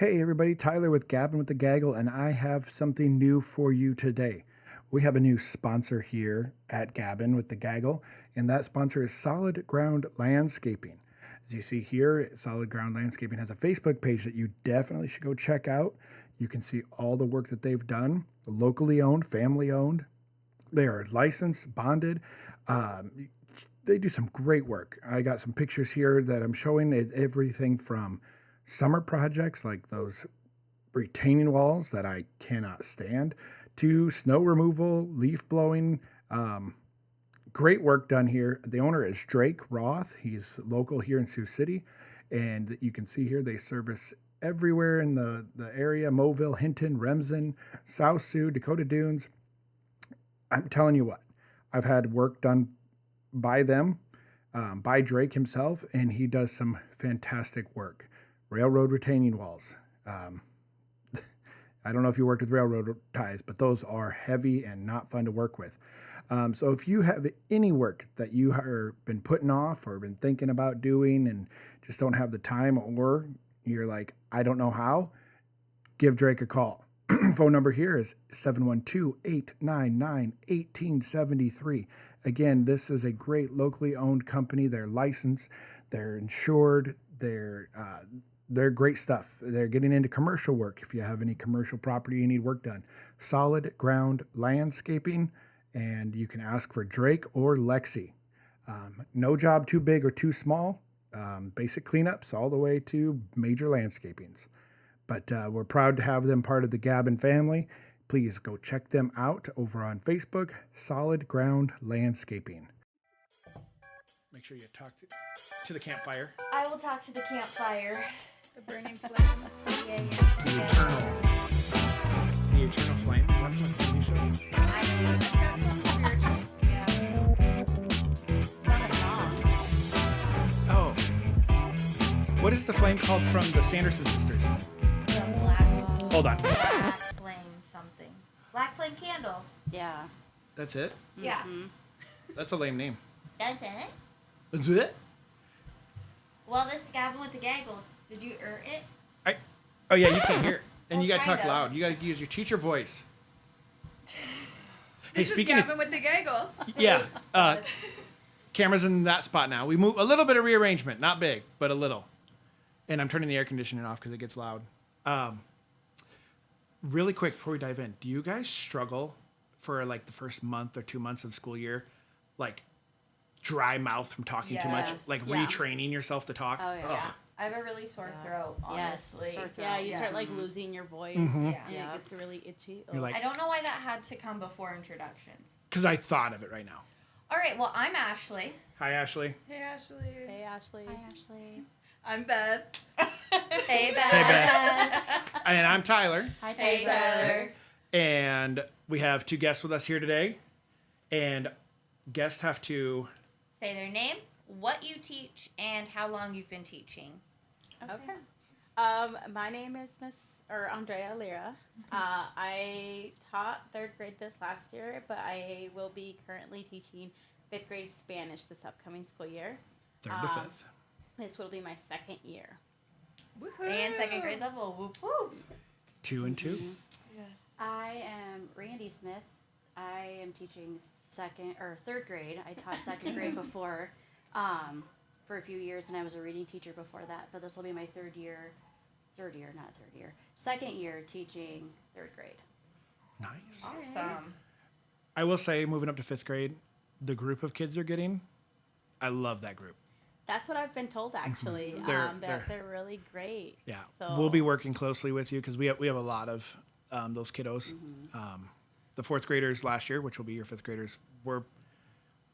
Hey everybody, Tyler with Gabbin with the Gaggle, and I have something new for you today. We have a new sponsor here at Gabbin with the Gaggle, and that sponsor is Solid Ground Landscaping. As you see here, Solid Ground Landscaping has a Facebook page that you definitely should go check out. You can see all the work that they've done, locally owned, family owned. They are licensed, bonded. They do some great work. I got some pictures here that I'm showing. Everything from summer projects like those retaining walls that I cannot stand to snow removal, leaf blowing. Great work done here. The owner is Drake Roth. He's local here in Sioux City. And you can see here they service everywhere in the area: Mobile, Hinton, Remsen, South Sioux, Dakota Dunes. I'm telling you what, I've had work done by them, by Drake himself, and he does some fantastic work. Railroad retaining walls. I don't know if you worked with railroad ties, but those are heavy and not fun to work with. So if you have any work that you have been putting off or been thinking about doing and just don't have the time, or you're like, I don't know how, give Drake a call. Phone number here is 712-899-1873. Again, this is a great locally owned company. They're licensed, they're insured, they're great stuff. They're getting into commercial work. If you have any commercial property you need work done, Solid Ground Landscaping, and you can ask for Drake or Lexi. No job too big or too small. Basic cleanups all the way to major landscapings. But we're proud to have them part of the Gabbin family. Please go check them out over on Facebook, Solid Ground Landscaping. Make sure you talk to the campfire. I will talk to the campfire. The burning flames. Yeah. The eternal flame. Is that from the TV show? That sounds spiritual. Yeah. It's on a song. Oh. What is the flame called from the Sanderson sisters? The black Hold on. flame something. Black flame candle. Yeah. That's it? Yeah. That's a lame name. That's it. That's it? Well, this is Gabbin with the Gaggle. Did you it? Oh, yeah, you can't hear it. And Well, you got to talk kind of. loud. You got to use your teacher voice. This is speaking Gabbin with the Gaggle. Yeah. Camera's in that spot now. We move a little bit of rearrangement. Not big, but a little. And I'm turning the air conditioning off because it gets loud. Really quick before we dive in, do you guys struggle for like the first month or 2 months of school year? Like dry mouth from talking too much? Yes. Like Yeah. retraining yourself to talk? Oh, yeah. Ugh. I have a really sore throat, honestly. Yes, sore throat. Yeah, you Yeah. start like losing your voice. Yeah. Yeah, it gets really itchy. You're like, I don't know why that had to come before introductions. because I thought of it right now. All right, well, I'm Ashley. Hi, Ashley. Hey, Ashley. Hey, Ashley. Hi, Ashley. I'm Beth. Hey, Beth. Hey, Beth. And I'm Tyler. Hi, Hey, Tyler. Tyler. And we have two guests with us here today. And guests have to... Say their name, what you teach, and how long you've been teaching. Okay. My name is Andrea Lira. I taught third grade this last year, but I will be currently teaching fifth grade Spanish this upcoming school year. Third to fifth. This will be my second year. Woohoo. And second grade level. Whoop, whoop. 2 and 2. Yes. I am Randy Smith. I am teaching third grade. I taught second grade before for a few years, and I was a reading teacher before that. But this will be my second year teaching third grade. Nice. Awesome. I will say, moving up to fifth grade, the group of kids you're getting, I love that group. That's what I've been told, actually. They're really great. Yeah. So We'll be working closely with you because we have a lot of those kiddos. The fourth graders last year, which will be your fifth graders, were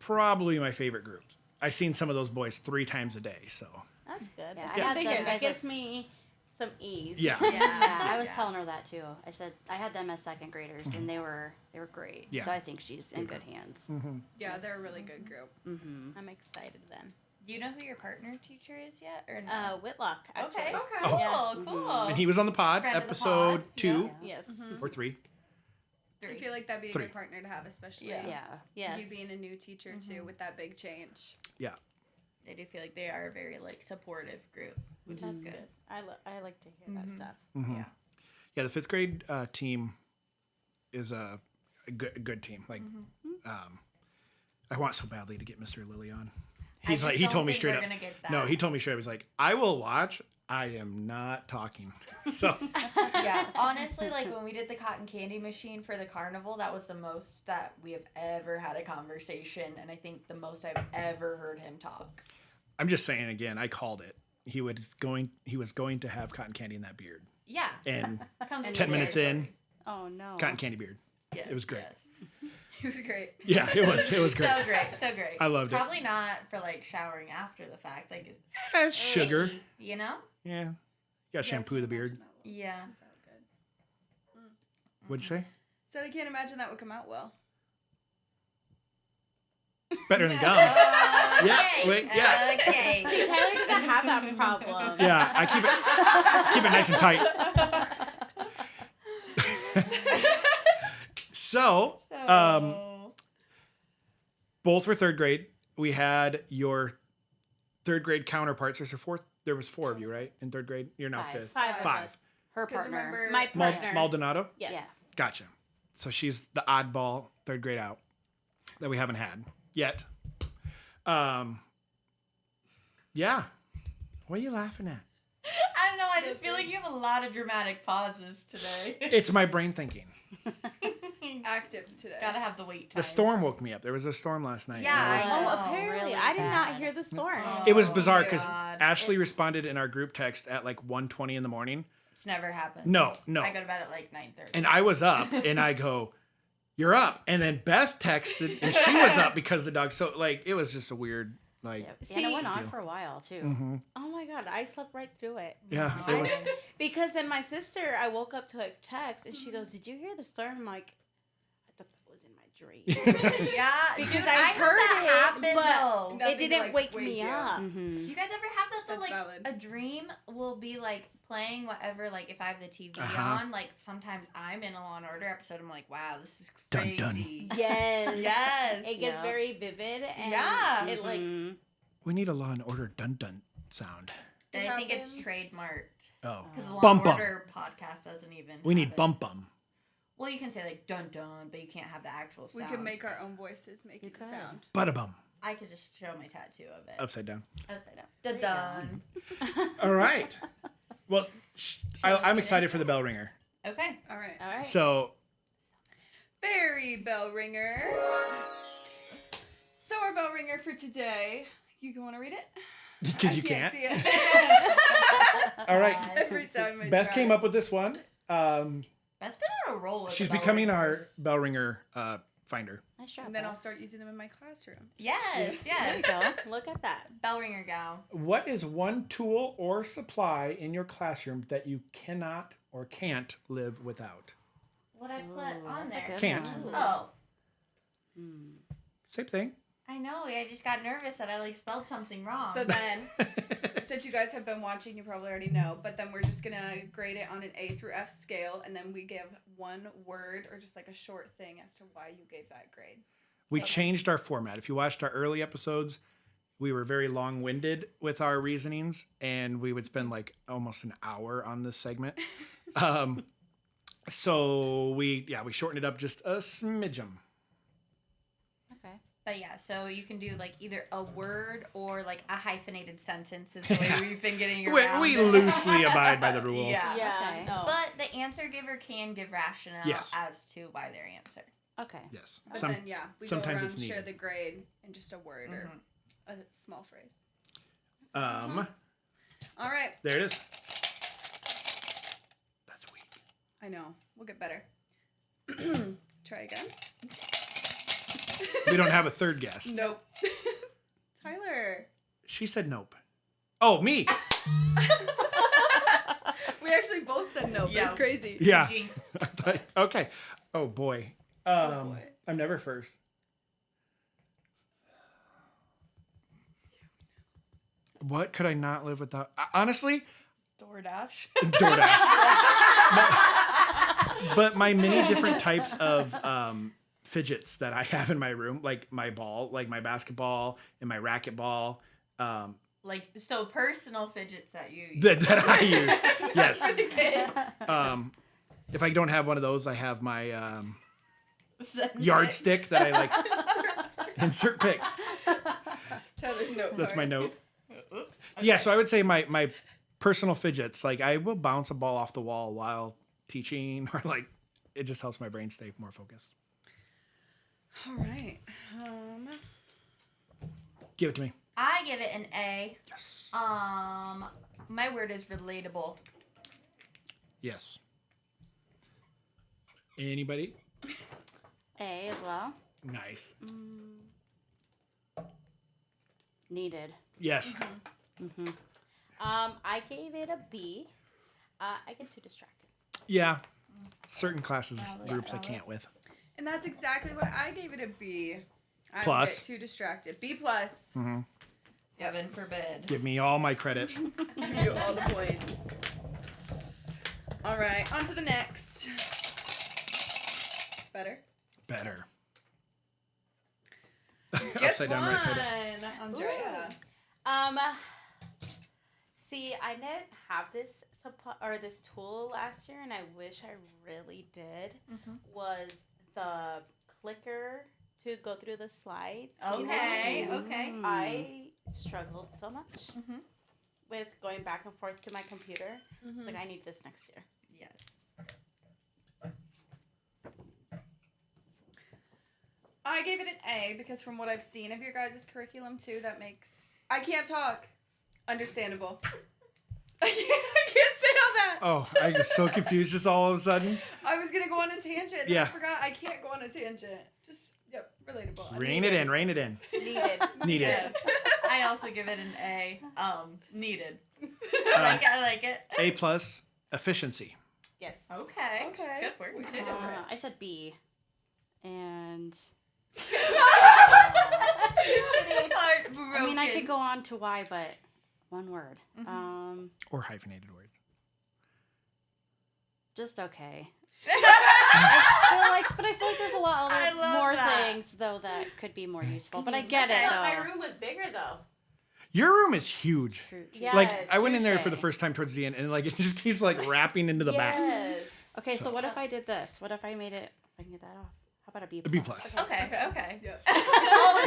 probably my favorite group. I've seen some of those boys 3 times a day, so. That's good. Yeah, That's I good had to them hear. That as gives a- me some ease. Yeah. Yeah, I was telling her that too. I said I had them as second graders, and they were great. Yeah. So I think she's in good hands. Yeah, they're a really good group. I'm excited then. Do you know who your partner teacher is yet, or no? Whitlock, actually. Okay. Okay. Cool. Cool. And he was on the pod, Friend of the episode pod, 2 Yes. or 3. I feel like that'd be a 3. good partner to have, especially Yeah. Yeah. Yes. you being a new teacher too with that big change. Yeah. I do feel like they are a very like supportive group, which That's is good. good. I like to hear that stuff. Yeah. Yeah, the 5th grade team is a good team. Like, I want so badly to get Mr. Lilly on. He's like, he told me straight up. Gonna get that. No, he told me straight up. He's like, I will watch. I am not talking. So Yeah, honestly, like when we did the cotton candy machine for the carnival, that was the most that we have ever had a conversation, and I think the most I've ever heard him talk. I'm just saying again, I called it. He was going to have cotton candy in that beard. Yeah. And Comes with 10 the minutes territory. in, Oh no. cotton candy beard. Yes, It was great. yes. It was great. Yeah, it was great. So great, so great. I loved it. Probably not for like showering after the fact, like it's It's sugar. icky, you know? Yeah. You got to shampoo the beard. Yeah. Comes out good. What'd you say? Said I can't imagine that would come out well. Better than gum. Yeah, wait, yeah. Okay. See, Tyler doesn't have that problem. Yeah, I keep it nice and tight. So, both were 3rd grade. We had your 3rd grade counterparts. There was 4 of you, right? In 3rd grade? You're now 5th. Five. of Five. us. Her 'Cause partner. remember- My partner. Maldonado? Yes. Yeah. Gotcha. So she's the oddball 3rd grade out that we haven't had yet. Yeah. What are you laughing at? I don't know, I just feel like you have a lot of dramatic pauses today. It's my brain thinking. Active today. Gotta have the wait time. The storm woke me up. There was a storm last night. Yeah, And it was- I know. Oh, apparently. really I did not bad. hear the storm. It was Oh bizarre my because God. Ashley responded in our group text at like 1:20 in the morning. Which never happens. No. I go to bed at like 9:30. And I was up and I go, "You're up." And then Beth texted and she was up because the dog. So like it was just a weird like Yep. And it went See- on for a while too. Oh my God, I slept right through it. yeah, No. it was Because then my sister, I woke up to a text and she goes, "Did you hear the storm?" I'm like, I thought that was in my dream. Yeah, Because dude, I had heard that it, happen but- though. Nothing, It didn't like, wake wake me you up. Do you guys ever have that though? That's Like valid. a dream will be like playing whatever. Like if I have the TV on, like sometimes I'm in a Law and Order episode. I'm like, wow, this is Dun, crazy. dun. Yes. Yes. It gets Yeah. very vivid and Yeah. it like Mhm. we need a Law and Order dun dun sound. And It I think it's happens. trademarked Oh, because the Law bum and bum. Order podcast doesn't even. We need have it. bum bum. Well, you can say like dun dun, but you can't have the actual We sound. could make our own voices make You it could. sound. Bada bum. I could just show my tattoo of it. Upside down. Upside down. Dun dun. All right. Well, I'm excited for the bell ringer. Okay. All right. All right. So Fairy bell ringer. So our bell ringer for today. You want to read it? because you I can't. see it. All right. Every time I Beth try. came up with this one. That's been on a roll with She's the bell becoming our ringers. bell ringer finder. Nice job. And then I'll Beth. start using them in my classroom. Yes, There yes. you go. look at that. Bell ringer gal. What is one tool or supply in your classroom that you cannot or can't live without? What I put Ooh, on that's a there. good Can't. one. Oh, Same thing. I know. I just got nervous that I like spelled something wrong. So then, since you guys have been watching, you probably already know, but then we're just going to grade it on an A through F scale, and then we give one word or just like a short thing as to why you gave that grade. We changed our format. If you watched our early episodes, we were very long-winded with our reasonings, and we would spend like almost an hour on this segment. So we shortened it up just a smidgen. Okay. But yeah, so you can do like either a word or like a hyphenated sentence is the way we've been getting around. We it. loosely abide by the rule. Yeah. Okay. No. But the answer giver can give rationale Yes. as to why their answer. Okay. Yes. But then, yeah, we go sometimes around, it's needed. share the grade in just a word or a small phrase. Uh-huh. All right. There it is. That's weak. I know. We'll get better. Try again. We don't have a third guest. Nope. Tyler. She said nope. Oh, me. We actually both said nope. Yeah. It's crazy. Yeah. Jinx. Okay. Oh boy. boy. I'm never first. What could I not live without? Honestly, DoorDash. DoorDash. But my many different types of fidgets that I have in my room, like my ball, like my basketball and my racquetball, Like, so personal fidgets that you use. that I use. Yes. For the kids. If I don't have one of those, I have my Send yardstick pics. that I like insert pics. Tyler's note That's my card. note. Oops. Yeah, so I would say my personal fidgets, like I will bounce a ball off the wall while teaching, or like it just helps my brain stay more focused. All right. Give it to me. I give it an A. Yes. My word is relatable. Yes. Anybody? A as well. Nice. Needed. Yes. I gave it a B. I get too distracted. Yeah. Certain classes, Valid, groups I valid. can't with. And that's exactly what I gave it a B. I Plus. get too distracted. B plus. Heaven forbid. Give me all my credit. Give you all the points. All right, on to the next. Better. Better. Guess Upside down, right side up. one, Andrea. See, I didn't have this supply or this tool last year, and I wish I really did. Was the clicker to go through the slides? you know? Okay, okay. I struggled so much with going back and forth to my computer. It's like I need this next year. Yes. I gave it an A because from what I've seen of your guys' curriculum too, that makes I can't talk. Understandable. I can't say all that. Oh, I was so confused just all of a sudden. I was gonna go on a tangent. And Yeah. I forgot I can't go on a tangent. Just relatable. Rein it in, rein it in. Needed. Need it. Yes. I also give it an A. Needed. I like it. A plus, efficiency. Yes. Okay. Okay. Good work. We did different. I said B. And I mean, I could go on to why, but one word. Or hyphenated words. Just okay. I feel like there's a lot I of love more that. things though that could be more useful. But I get it I though. thought my room was bigger though. Your room is huge. True. Yes, Like I went in there for the touche. first time towards the end, and like it just keeps like wrapping into the back. Yes. Okay, so what if I did this? What if I made it? I can get that off. How about a B A B plus. Okay. Okay. Yeah.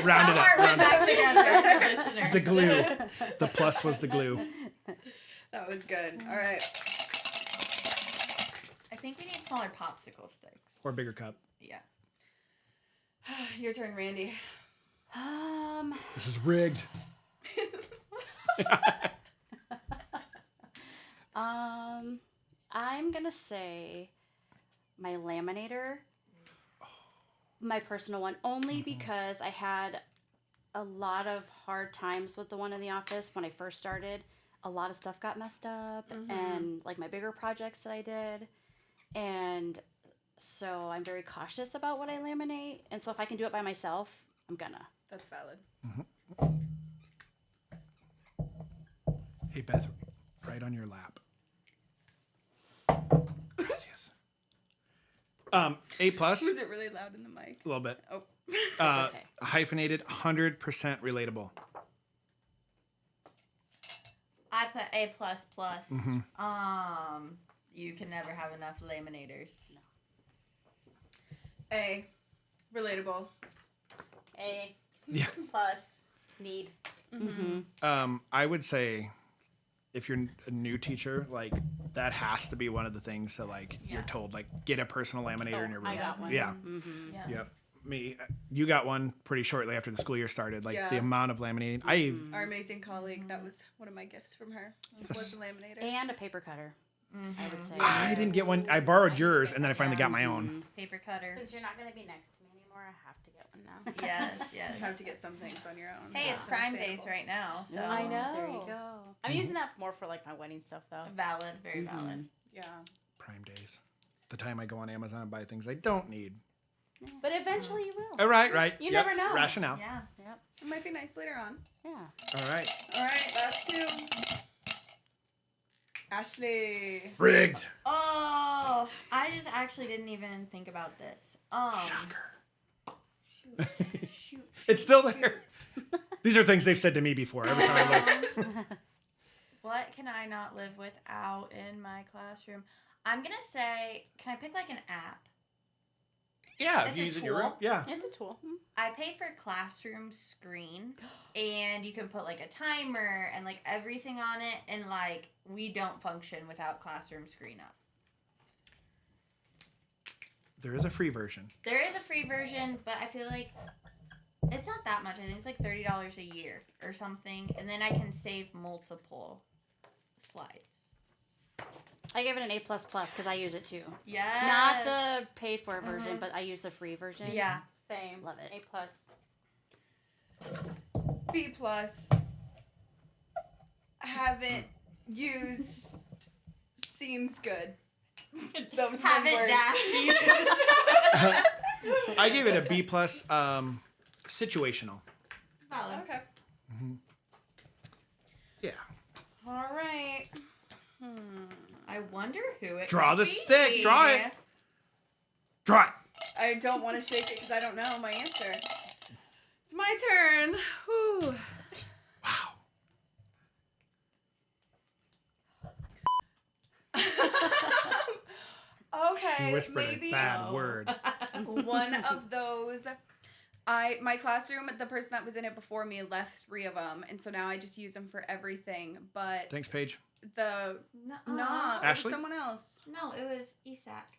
Round it up. Round Round it back together, listeners. The glue. The plus was the glue. That was good. All right. I think we need smaller popsicle sticks. Or bigger cup. Yeah. Your turn, Randy. This is rigged. I'm gonna say my laminator, my personal one, only because I had a lot of hard times with the one in the office when I first started. A lot of stuff got messed up, and like my bigger projects that I did, and so I'm very cautious about what I laminate. And so if I can do it by myself, I'm gonna. That's valid. Hey Beth, right on your lap. Gracias. A plus, Was it really loud in the mic? a little bit. Oh. okay. Hyphenated, 100% relatable. I put A plus plus. You can never have enough laminators. A. Relatable. A Yeah. plus need. I would say if you're a new teacher, like that has to be one of the things that like you're told, like get a personal laminator in your room. I got one. Yeah. Yeah. Yep. You got one pretty shortly after the school year started. Like the Yeah. amount of laminating. Our amazing colleague. That was one of my gifts from her. Was a laminator. And a paper cutter. I would say. I didn't get one. I borrowed yours, and then I finally got my own. Paper cutter. Since you're not gonna be next to me anymore, I have to get one now. Yes, yes. You have to get some things on your own. Hey, it's That's Prime Days understandable. right now, so I know. There you go. I'm using that more for like my wedding stuff though. valid, very valid. Yeah. Prime Days. The time I go on Amazon and buy things I don't need. But eventually you will. All right. You Yep. never know. Rationale. Yeah. Yep. It might be nice later on. Yeah. All right. All right, last two. Ashley. Rigged. Oh, I just actually didn't even think about this. Shocker. Shoot. It's still there. These are things they've said to me before. Every time I look. What can I not live without in my classroom? I'm gonna say, can I pick like an app? Yeah, It's if you a use it in your room. tool. Yeah. It's a tool. I pay for Classroom Screen, and you can put like a timer and like everything on it, and like we don't function without Classroom Screen up. There is a free version. There is a free version, but I feel like it's not that much. I think it's like $30 a year or something, and then I can save multiple slides. I gave it an A++ because I use it too. Yes. Not the paid for version, but I use the free version. Yeah. Same. Love it. A+. B+. Haven't used. Seems good. That was Have one it word. dash. I gave it a B+, situational. Solid. Okay. Yeah. All right. I wonder who it Draw could the be. stick. Draw it. Draw it. I don't want to shake it because I don't know my answer. It's my turn. Whew. Wow. Okay, She whispered maybe a bad word. one of those. My classroom, the person that was in it before me left 3 of them, and so now I just use them for everything. But Thanks, Paige. the No, no, it was Ashley? someone else. No, it was Isak.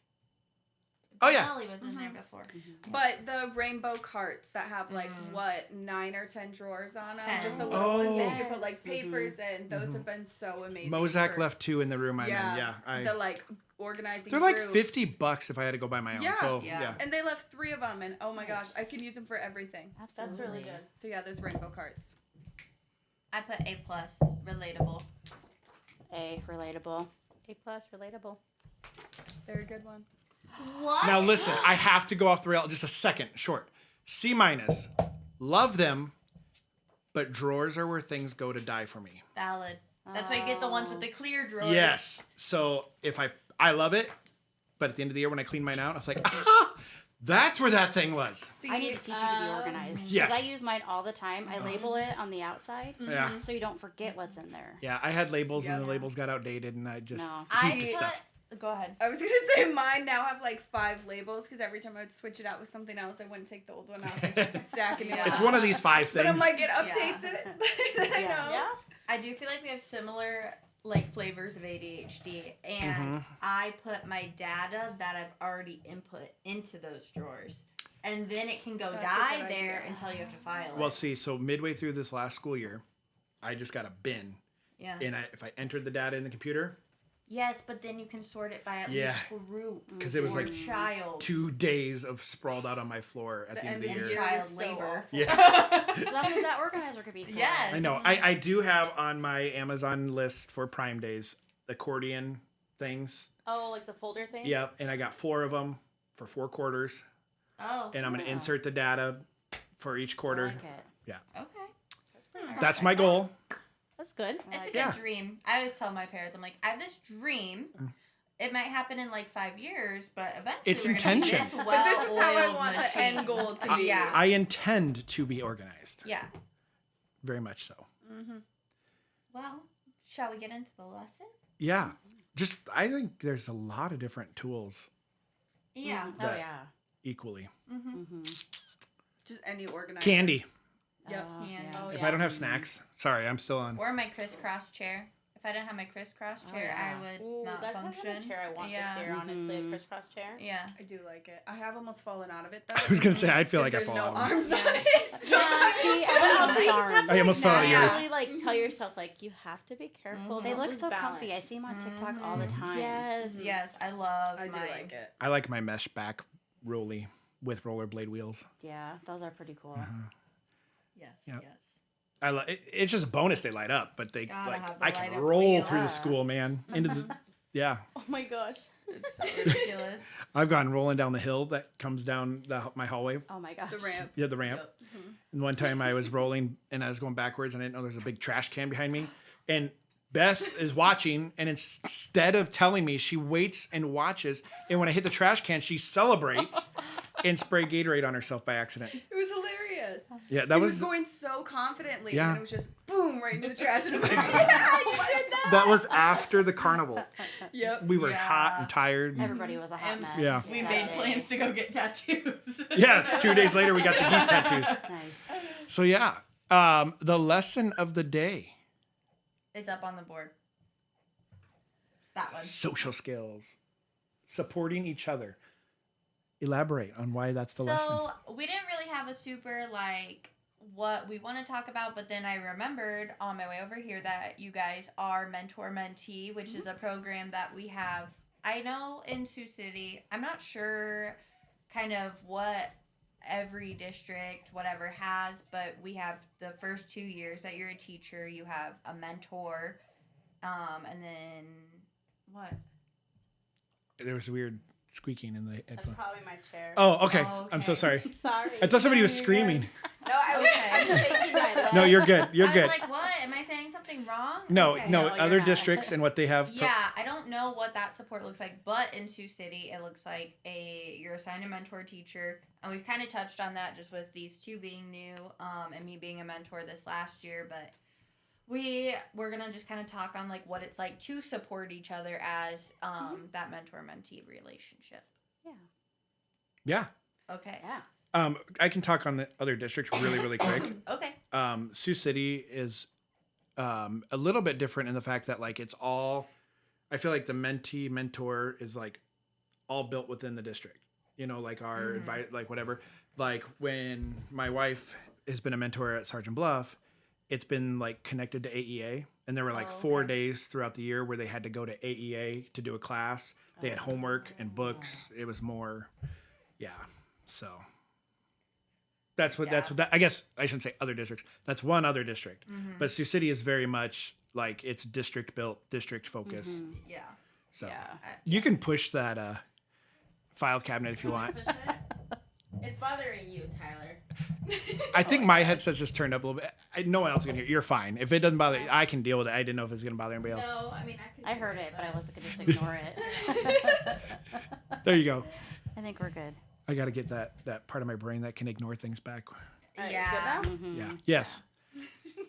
Oh, yeah. Ellie was in there before. But the rainbow carts that have like what 9 or 10 drawers on them, 10. just the little ones that you Yes. can put like papers in. Those have been so amazing. Mozak for- left 2 in the room I'm in. Yeah. the like organizing. They're like groups. $50 if I had to go buy my own. Yeah. So, Yeah. yeah. And they left 3 of them, and oh my gosh, I can use them for everything. Absolutely. That's really good. So yeah, those rainbow carts. I put A+, relatable. A, relatable. A+, relatable. They're a good one. What? Now listen, I have to go off the rail just a second, short. C-. Love them, but drawers are where things go to die for me. Valid. That's why you get the ones with the clear drawers. Yes. So if I love it, but at the end of the year when I clean mine out, I was like, ah, that's where that thing was. See, I need to teach you to be organized. Yes. Because I use mine all the time. I label it on the outside Yeah. so you don't forget what's in there. Yeah, I had labels and Yeah. the labels got outdated and I just No. I heaped put... stuff. Go ahead. I was gonna say mine now have like 5 labels because every time I would switch it out with something else, I wouldn't take the old one off and just be stacking it. It's up. one of these 5 But I'm things. like, it updates it. I Yeah. know. Yeah? I do feel like we have similar like flavors of ADHD, and I put my data that I've already input into those drawers, and then it can go That's a die good there idea. until you have to file Well, it. see, so midway through this last school year, I just got a bin. Yeah. And if I entered the data in the computer, Yes, but then you can sort it by at Yeah. least group. 'Cause it was or like child. 2 days of sprawled out on my floor at the end of the ending year. year Child was so labor. awful. Yeah. So that's what that organizer could be for. Yes. I know. I do have on my Amazon list for Prime Days accordion things. Oh, like the folder thing? Yep. And I got 4 of them for 4 quarters. Oh. And I'm going to insert the data for each I quarter. like it. Okay. That's pretty smart. That's my goal. That's good. It's a good Yeah. dream. I always tell my parents, I'm like, I have this dream. It might happen in like 5 years, but eventually It's we're gonna be intention. this But this is how I well-oiled want the machine. end goal to be. Yeah. I intend to be organized. Yeah. Very much so. Well, shall we get into the lesson? Yeah. Just, I think there's a lot of different tools Yeah. Oh, That- yeah. equally. Just any organizer. Candy. Yep. Candy. Oh, If yeah. I don't have snacks, sorry, I'm still on. Or my crisscross chair. If I didn't have my crisscross chair, yeah. I would Ooh, not that's function. not the chair I want Yeah. this year, honestly. A crisscross chair. Yeah. I do like it. I have almost fallen out of it though. I was going to say, I'd feel like I There's fall no out of it. arms on Yeah. it. So Yeah, see, I I love just the have arms. to I almost fell out of yours. really, like, tell yourself, like, you have to be careful. They don't look lose so balance. comfy. I see them on TikTok all the time. Yes. Yes, I love I do mine. like it. I like my mesh back rolly with rollerblade wheels. Yeah, those are pretty cool. Yes, Yep. yes. It's just a bonus they light up, but they Gotta like have the I can light up roll wheel. through the school, man. Into the yeah. Oh my gosh. It's so ridiculous. I've gone rolling down the hill that comes down my hallway. Oh my gosh. The ramp. Yeah, the ramp. Yep. And one time I was rolling and I was going backwards and I didn't know there's a big trash can behind me. And Beth is watching, and instead of telling me, she waits and watches. And when I hit the trash can, she celebrates and sprayed Gatorade on herself by accident. It was hilarious. Yeah, that He was was going so confidently, Yeah. and it was just boom right into the trash. And I'm like, Yeah, you did that. that was after the carnival. yep. We were Yeah. hot and tired. And, Everybody was a hot And mess. Yeah. We that made day. plans to go get tattoos. yeah, 2 days later we got the geese tattoos. Nice. So yeah, the lesson of the day: It's up on the board. That one. social skills, supporting each other. Elaborate on why that's the lesson. So we didn't really have a super what we want to talk about, but then I remembered on my way over here that you guys are mentor mentee, which is a program that we have. I know in Sioux City, I'm not sure kind of what every district whatever has, but we have the first 2 years that you're a teacher, you have a mentor, and then what? There was weird squeaking in the That's headphone. probably my chair. Oh, okay. Oh, I'm so okay. sorry. Sorry. I thought somebody No, was you're screaming. No, I was I'm shaking my leg. No, you're good. You're I good. was like, what? Am I saying something wrong? No, Okay. no, No, you're other not. districts and what they have. Yeah, I don't know what that support looks like, but in Sioux City, it looks like you're assigned a mentor teacher, and we've kind of touched on that just with these two being new, and me being a mentor this last year. But we're gonna just kind of talk on what it's like to support each other as that mentor mentee relationship. Yeah. Okay. Yeah. I can talk on the other districts really, really quick. Okay. Sioux City is a little bit different in the fact that it's all. I feel like the mentee mentor is all built within the district. Our advice, whatever. When my wife has been a mentor at Sergeant Bluff, it's been connected to AEA, and there were 4 days throughout the year where they had to go to AEA to do a class. They had homework and books. It was more, yeah. So that's what I guess I shouldn't say other districts. That's one other district, but Sioux City is very much it's district built, district focused. Yeah. So Yeah. you can push that file cabinet if you want. It's bothering you, Tyler. I think my headset's just turned up a little bit. No one else can hear. You're fine. If it doesn't bother, I can deal with it. I didn't know if it's gonna bother anybody else. No, I mean I could. I heard it, but I wasn't going to just ignore it. There you go. I think we're good. I got to get that part of my brain that can ignore things back. Yeah. Yeah. Yes.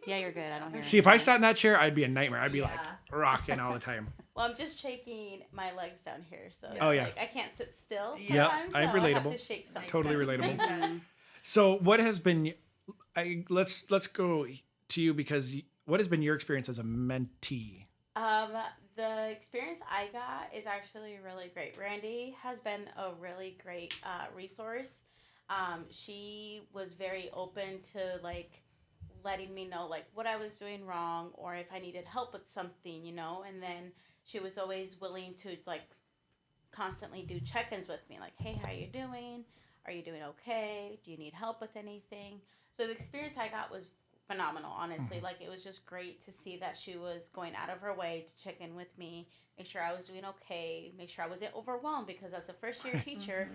Yeah, you're good. I don't hear See, if I sat in that chair, I'd be a nightmare. I'd be Yeah. rocking all the time. Well, I'm just shaking my legs down here, so Oh, yeah. I can't sit still. Yeah. Sometimes, I'm so I relatable. have to shake something. Totally Makes relatable. sense. Makes sense. So, what has been? Let's go to you because what has been your experience as a mentee? The experience I got is actually really great. Randy has been a really great resource. She was very open to letting me know what I was doing wrong or if I needed help with something, and then she was always willing to constantly do check-ins with me, hey, how you doing? Are you doing okay? Do you need help with anything? So the experience I got was phenomenal, honestly. It was just great to see that she was going out of her way to check in with me, make sure I was doing okay, make sure I wasn't overwhelmed, because as a first-year teacher,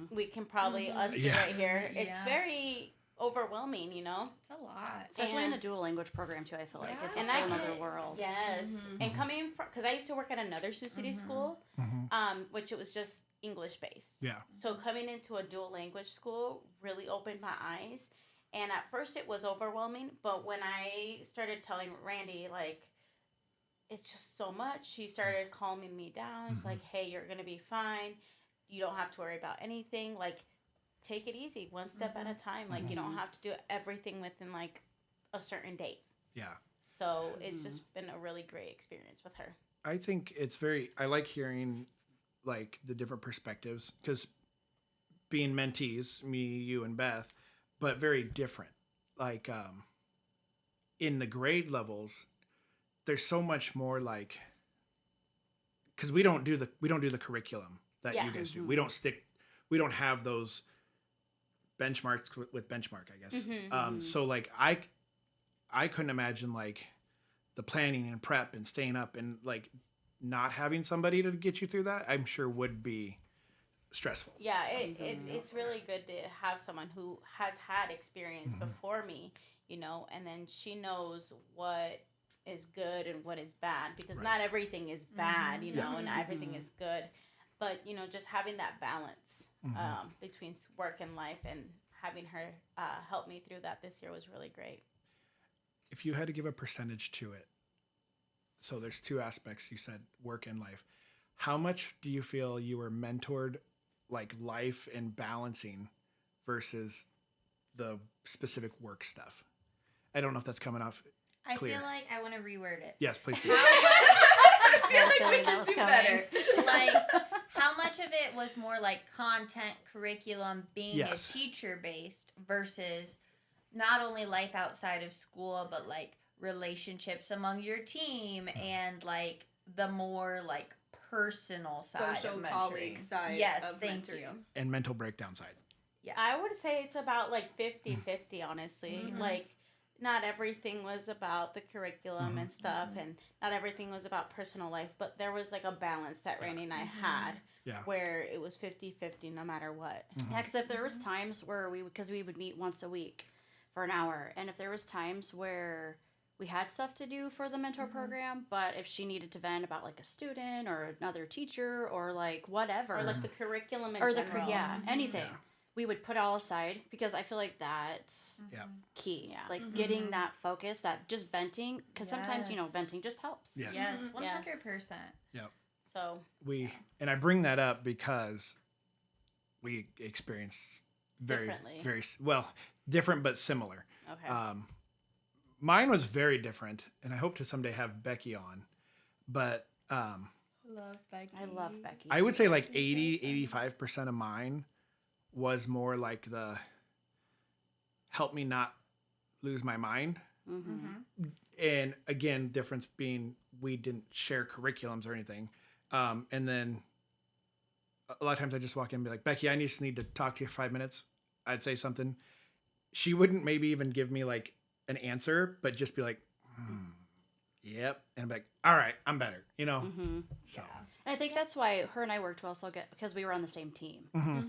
we can probably, us two right here, it's Yeah. very overwhelming, It's a lot. Especially in And- a dual language program too. I feel like it's a And whole I other could- world. Yes, and coming from, because I used to work at another Sioux City school, which it was just English based. Yeah. So coming into a dual language school really opened my eyes, and at first it was overwhelming. But when I started telling Randy it's just so much, she started calming me down. It's hey, you're gonna be fine. You don't have to worry about anything. Take it easy, one step at a time. You don't have to do everything within a certain date. Yeah. So it's just been a really great experience with her. I think it's I like hearing the different perspectives because being mentees, me, you, and Beth, but very different. In the grade levels, there's so much more because we don't do the curriculum that Yeah. you guys do. We don't have those benchmarks with benchmark, I guess. So I couldn't imagine the planning and prep and staying up and not having somebody to get you through that. I'm sure would be stressful. Yeah, it's really good to have someone who has had experience before me, and then she knows what is good and what is bad, because not everything is bad, and everything is good. But, just having that balance between work and life and having her help me through that this year was really great. If you had to give a percentage to it, so there's two aspects, you said work and life. How much do you feel you were mentored, like life and balancing, versus the specific work stuff? I don't know if that's coming off I clear. feel like I want to reword it. Yes, please do. I feel I like feel we like that can was do coming. better. Like, how much of it was more like content, curriculum, being Yes. a teacher based versus not only life outside of school, but like relationships among your team and like the more like personal side Social of mentoring. colleague side Yes, of thank mentoring. you. And mental breakdown side. I would say it's about like 50-50, honestly. Mhm. Like, not everything was about the curriculum and stuff, and not everything was about personal life, but there was like a balance that Rainey and I had Yeah. where it was 50-50 no matter what. Yeah, because if there was times where because we would meet once a week for an hour, and if there was times where we had stuff to do for the mentor program, but if she needed to vent about like a student or another teacher or like whatever, Or like the curriculum in or the general. anything, Yeah. we would put it all aside because I feel like that's Yeah. key. Yeah, like getting that focus, that just venting, because sometimes Yes. venting just helps. Yes. Yes, Yes. 100%. So And I bring that up because we experienced Differently. different but similar. okay. Mine was very different, and I hope to someday have Becky on. But Love Becky. I love Becky. I would say like 85% of mine was more like the help me not lose my mind. Mm-hmm. And again, difference being we didn't share curriculums or anything. And then a lot of times I just walk in and be like, Becky, I just need to talk to you for 5 minutes. I'd say something. She wouldn't maybe even give me like an answer, but just be like, yep. And I'm like, all right, I'm better, So, And I think that's why her and I worked well because we were on the same team.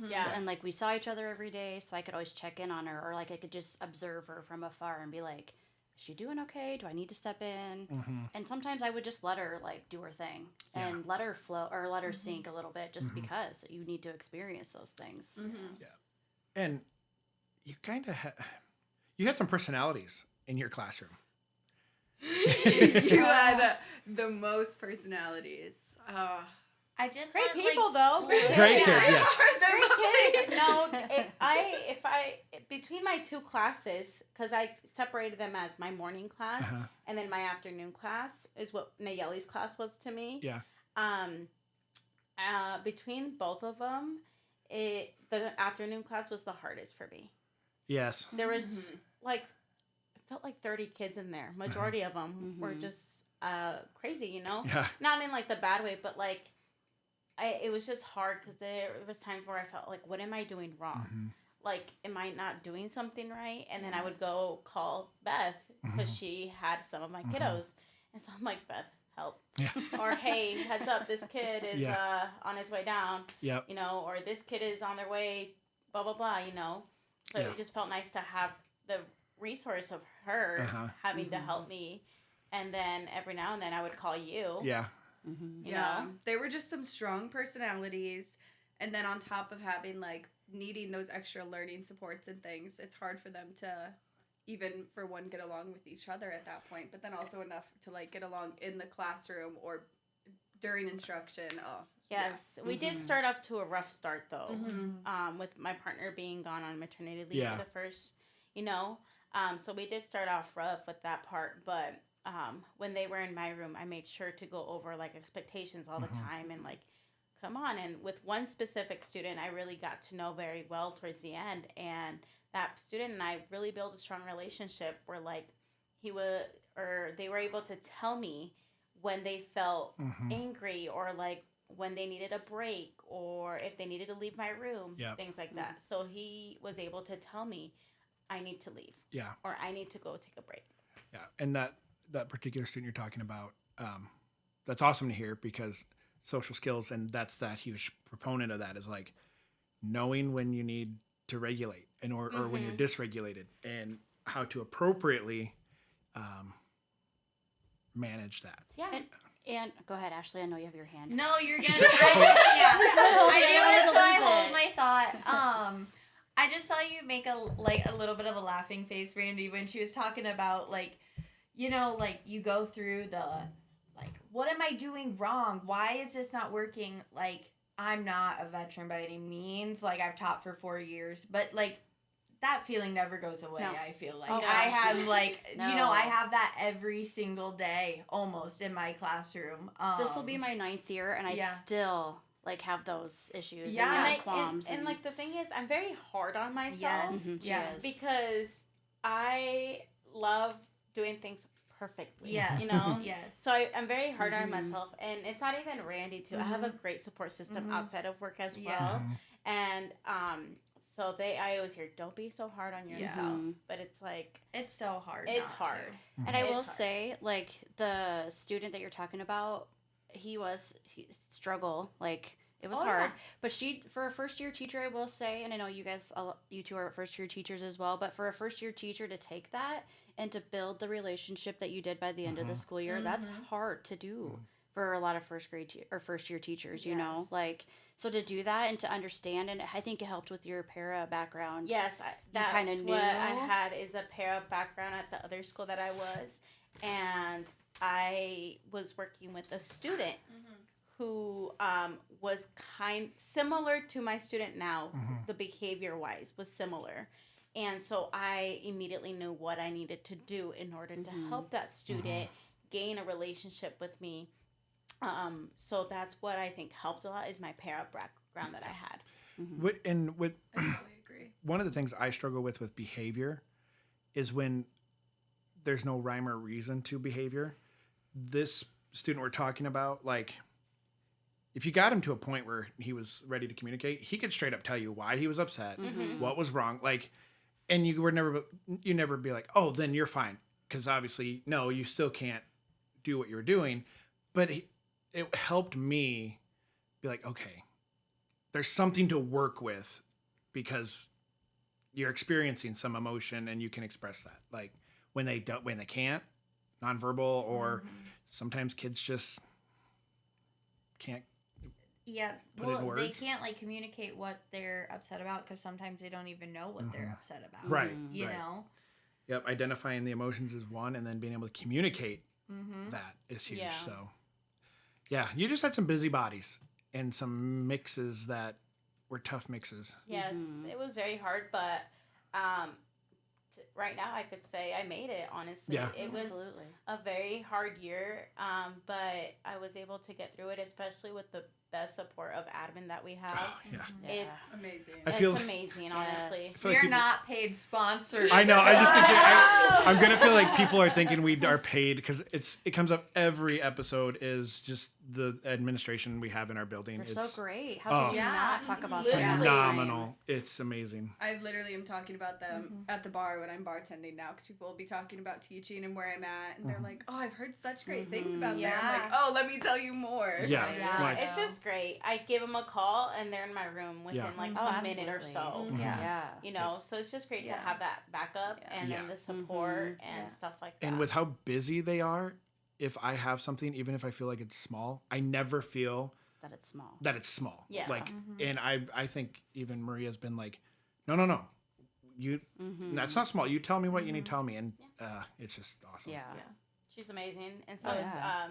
Yeah. And like we saw each other every day, so I could always check in on her, or like I could just observe her from afar and be like, is she doing okay? Do I need to step in? And sometimes I would just let her like do her thing and let her flow or let her sink a little bit, just because you need to experience those things. and you kind of you had some personalities in your classroom. You had the most personalities. I just Great want, people, though. Great kid, yes. Great kids. No, if I between my two classes, because I separated them as my morning class and then my afternoon class is what Nayeli's class was to me. Yeah. Between both of them, the afternoon class was the hardest for me. Yes. There was like, it felt like 30 kids in there. Majority of them were just crazy, Yeah. Not in like the bad way, but like, it was just hard because there was times where I felt like, what am I doing wrong? Like, am I not doing something right? And then I would go call Beth because she had some of my kiddos. And so I'm like, Beth, help. Yeah. Or, hey, heads up, this kid is on his way down. Yep. Or this kid is on their way, blah, blah, blah, So Yeah. it just felt nice to have the resource of her having to help me. And then every now and then I would call you. Yeah. You know? They were just some strong personalities. And then on top of having, like, needing those extra learning supports and things, it's hard for them to even, for one, get along with each other at that point. But then also enough to, like, get along in the classroom or during instruction. Oh, Yes, we did start off to a rough start though, with my partner being gone on maternity leave for the first, so we did start off rough with that part. But when they were in my room, I made sure to go over like expectations all the time and like, come on. And with one specific student, I really got to know very well towards the end, and that student and I really built a strong relationship where like they were able to tell me when they felt angry or like when they needed a break or if they needed to leave my room, things like that. So he was able to tell me, I need to leave. Yeah. Or I need to go take a break. Yeah. And that particular student you're talking about, that's awesome to hear because social skills, and that's that huge proponent of that, is like knowing when you need to regulate or when you're dysregulated and how to appropriately manage that. Yeah. And go ahead, Ashley. I know you have your hand. No, you're good. She's like, I do I it wanted until to I lose hold it. my thought. I just saw you make a little bit of a laughing face, Randy, when she was talking about like, you know, like you go through the like, what am I doing wrong? Why is this not working? Like, I'm not a veteran by any means. Like, I've taught for 4 years, but like that feeling never goes away. No. I feel like Oh, I gosh. have like, No. you know, I have that every single day almost in my classroom. This will be my 9th year, and I yeah. still like have those issues Yeah. and And, qualms. and like the thing is, I'm very hard on myself Yes. She Yeah. is. because I love doing things perfectly. Yes. You know? Yes. So I'm very hard on myself, and it's not even Randy too. I have a great support system outside of work as Yeah. well, and so I always hear, don't be so hard on yourself, but it's like It's so hard. it's not hard. to. And I It's will hard. say, like, the student that you're talking about, he struggle, like, it was Oh, hard. yeah. But for a first year teacher, I will say, and I know you two are first year teachers as well, but for a first year teacher to take that and to build the relationship that you did by the end of the school year, that's hard to do for a lot of first year teachers, you know, Yes. like, so to do that and to understand, and I think it helped with your para background. Yes, that's kinda what I knew? had is a para background at the other school that I was, and I was working with a student who was similar to my student now. The behavior wise was similar, and so I immediately knew what I needed to do in order to help that student gain a relationship with me. So that's what I think helped a lot is my para background that I had. With I totally agree. one of the things I struggle with behavior is when there's no rhyme or reason to behavior. This student we're talking about, like, if you got him to a point where he was ready to communicate, he could straight up tell you why he was upset, what was wrong, like, and you never be like, oh, then you're fine, because obviously, no, you still can't do what you were doing, but it helped me be like, okay, there's something to work with because you're experiencing some emotion and you can express that. Like when they can't, nonverbal, or sometimes kids just can't. Yeah, Put it in well, they words? can't like communicate what they're upset about because sometimes they don't even know what they're upset about. Right. You right. know. Yep. Identifying the emotions is one, and then being able to communicate that is huge. Yeah. So, yeah, you just had some busybodies and some mixes that were tough mixes. Yes, it was very hard, but right now I could say I made it. Honestly, Yeah. it was Absolutely. a very hard year, but I was able to get through it, especially with the best support of admin that we have. Yeah. It's Amazing. I feel- it's amazing, honestly. feel like We're people- not paid sponsors. I know. I was just gonna say. I'm gonna feel like people are thinking we are paid because it comes up every episode. Is just the administration we have in our building. They're It's so great. How could you Yeah. not talk about Literally. that? phenomenal. It's amazing. I literally am talking about them at the bar when I'm bartending now because people will be talking about teaching and where I'm at, and they're like, "Oh, I've heard such great things about them." I'm Yeah. like, "Oh, let me tell you more." Yeah. Yeah, Like- it's just great. I give them a call and they're in my room within Yeah. like Oh, a minute or absolutely. so. Yeah. Yeah. You know, so it's just great Yeah. to have that backup and Yeah. then the support and Yeah. stuff like that. And with how busy they are, if I have something, even if I feel like it's small, I never feel That it's small. that it's small. Yes. Like, and I think even Maria's been like, no. You, that's not small. You tell me what you need to tell me. And it's just awesome. Yeah. She's amazing, and so Oh, is yeah.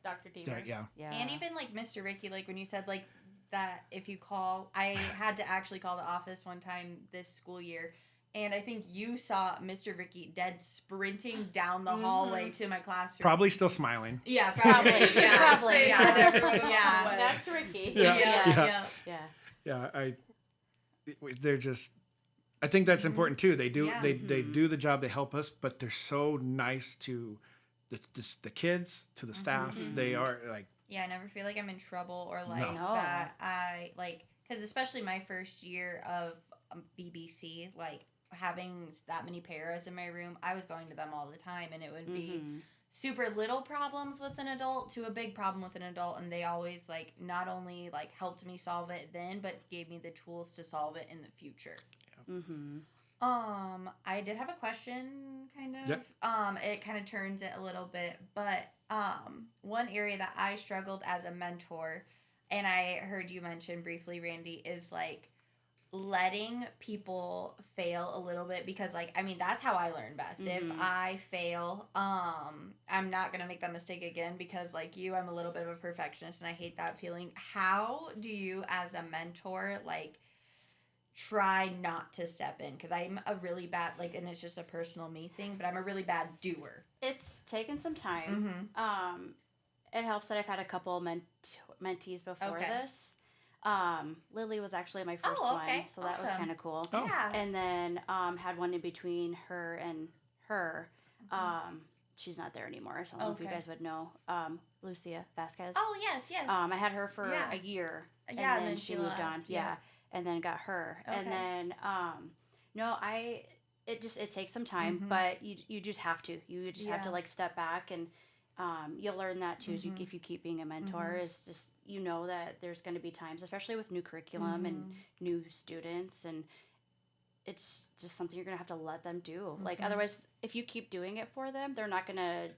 Dr. Deaver. Yeah. Yeah. And even like Mr. Ricky, like when you said like that, if you call, I had to actually call the office one time this school year. And I think you saw Mr. Ricky dead sprinting down the hallway to my classroom. Probably still smiling. Yeah, probably. Yeah, Probably. Say Yeah, that everyone along the yeah. way. That's Ricky. Yeah. Yeah. Yeah. Yeah. They're just, I think that's important too. They do, Yeah. they do the job. They help us, but they're so nice to the kids, to the staff. They are like, Yeah, I never feel like I'm in trouble or like No. that. I like, because especially my first year of BBC, like having that many paras in my room, I was going to them all the time, and it would be super little problems with an adult to a big problem with an adult, and they always like not only like helped me solve it then, but gave me the tools to solve it in the future. Mm-hmm. I did have a question, kind of. Yep. It kind of turns it a little bit, but one area that I struggled as a mentor, and I heard you mention briefly, Randy, is like letting people fail a little bit, because like, I mean, that's how I learn best. If I fail, I'm not gonna make that mistake again, because like you, I'm a little bit of a perfectionist and I hate that feeling. How do you as a mentor like try not to step in? Because I'm a really bad, like, and it's just a personal me thing, but I'm a really bad doer. It's taken some time. It helps that I've had a couple mentees before this. Lily was actually my first one, so that was kind of cool. Oh. Yeah. And then had one in between her and her. She's not there anymore, so I don't know if you guys would know. Lucia Vasquez. Oh, yes. I had her for a year, and then she moved on. Yeah. And then got her, and then it takes some time, but you just have to. You just have to like step back, and you'll learn that too. If you keep being a mentor, is just that there's going to be times, especially with new curriculum and new students, and it's just something you're going to have to let them do. Like otherwise, if you keep doing it for them, they're not going to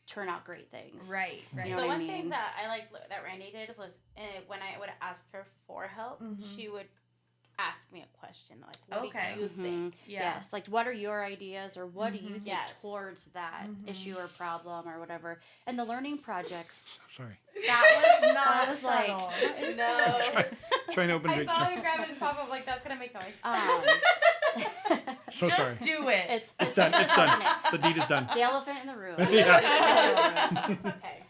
turn out great things. Right. You know The what I one mean? thing that I like that Randy did was when I would ask her for help, she would ask me a question like, what do you think? Yes, like what are your ideas, or what do you think Yes. towards that issue or problem or whatever. And the learning projects, Sorry. That was not I was like, subtle. No. Trying to open I big. saw him grab his pop up like that's gonna make noise. So Just sorry. do it. it's Done. just It's done. open it. The deed is done. The elephant in the room. Yeah. It's okay.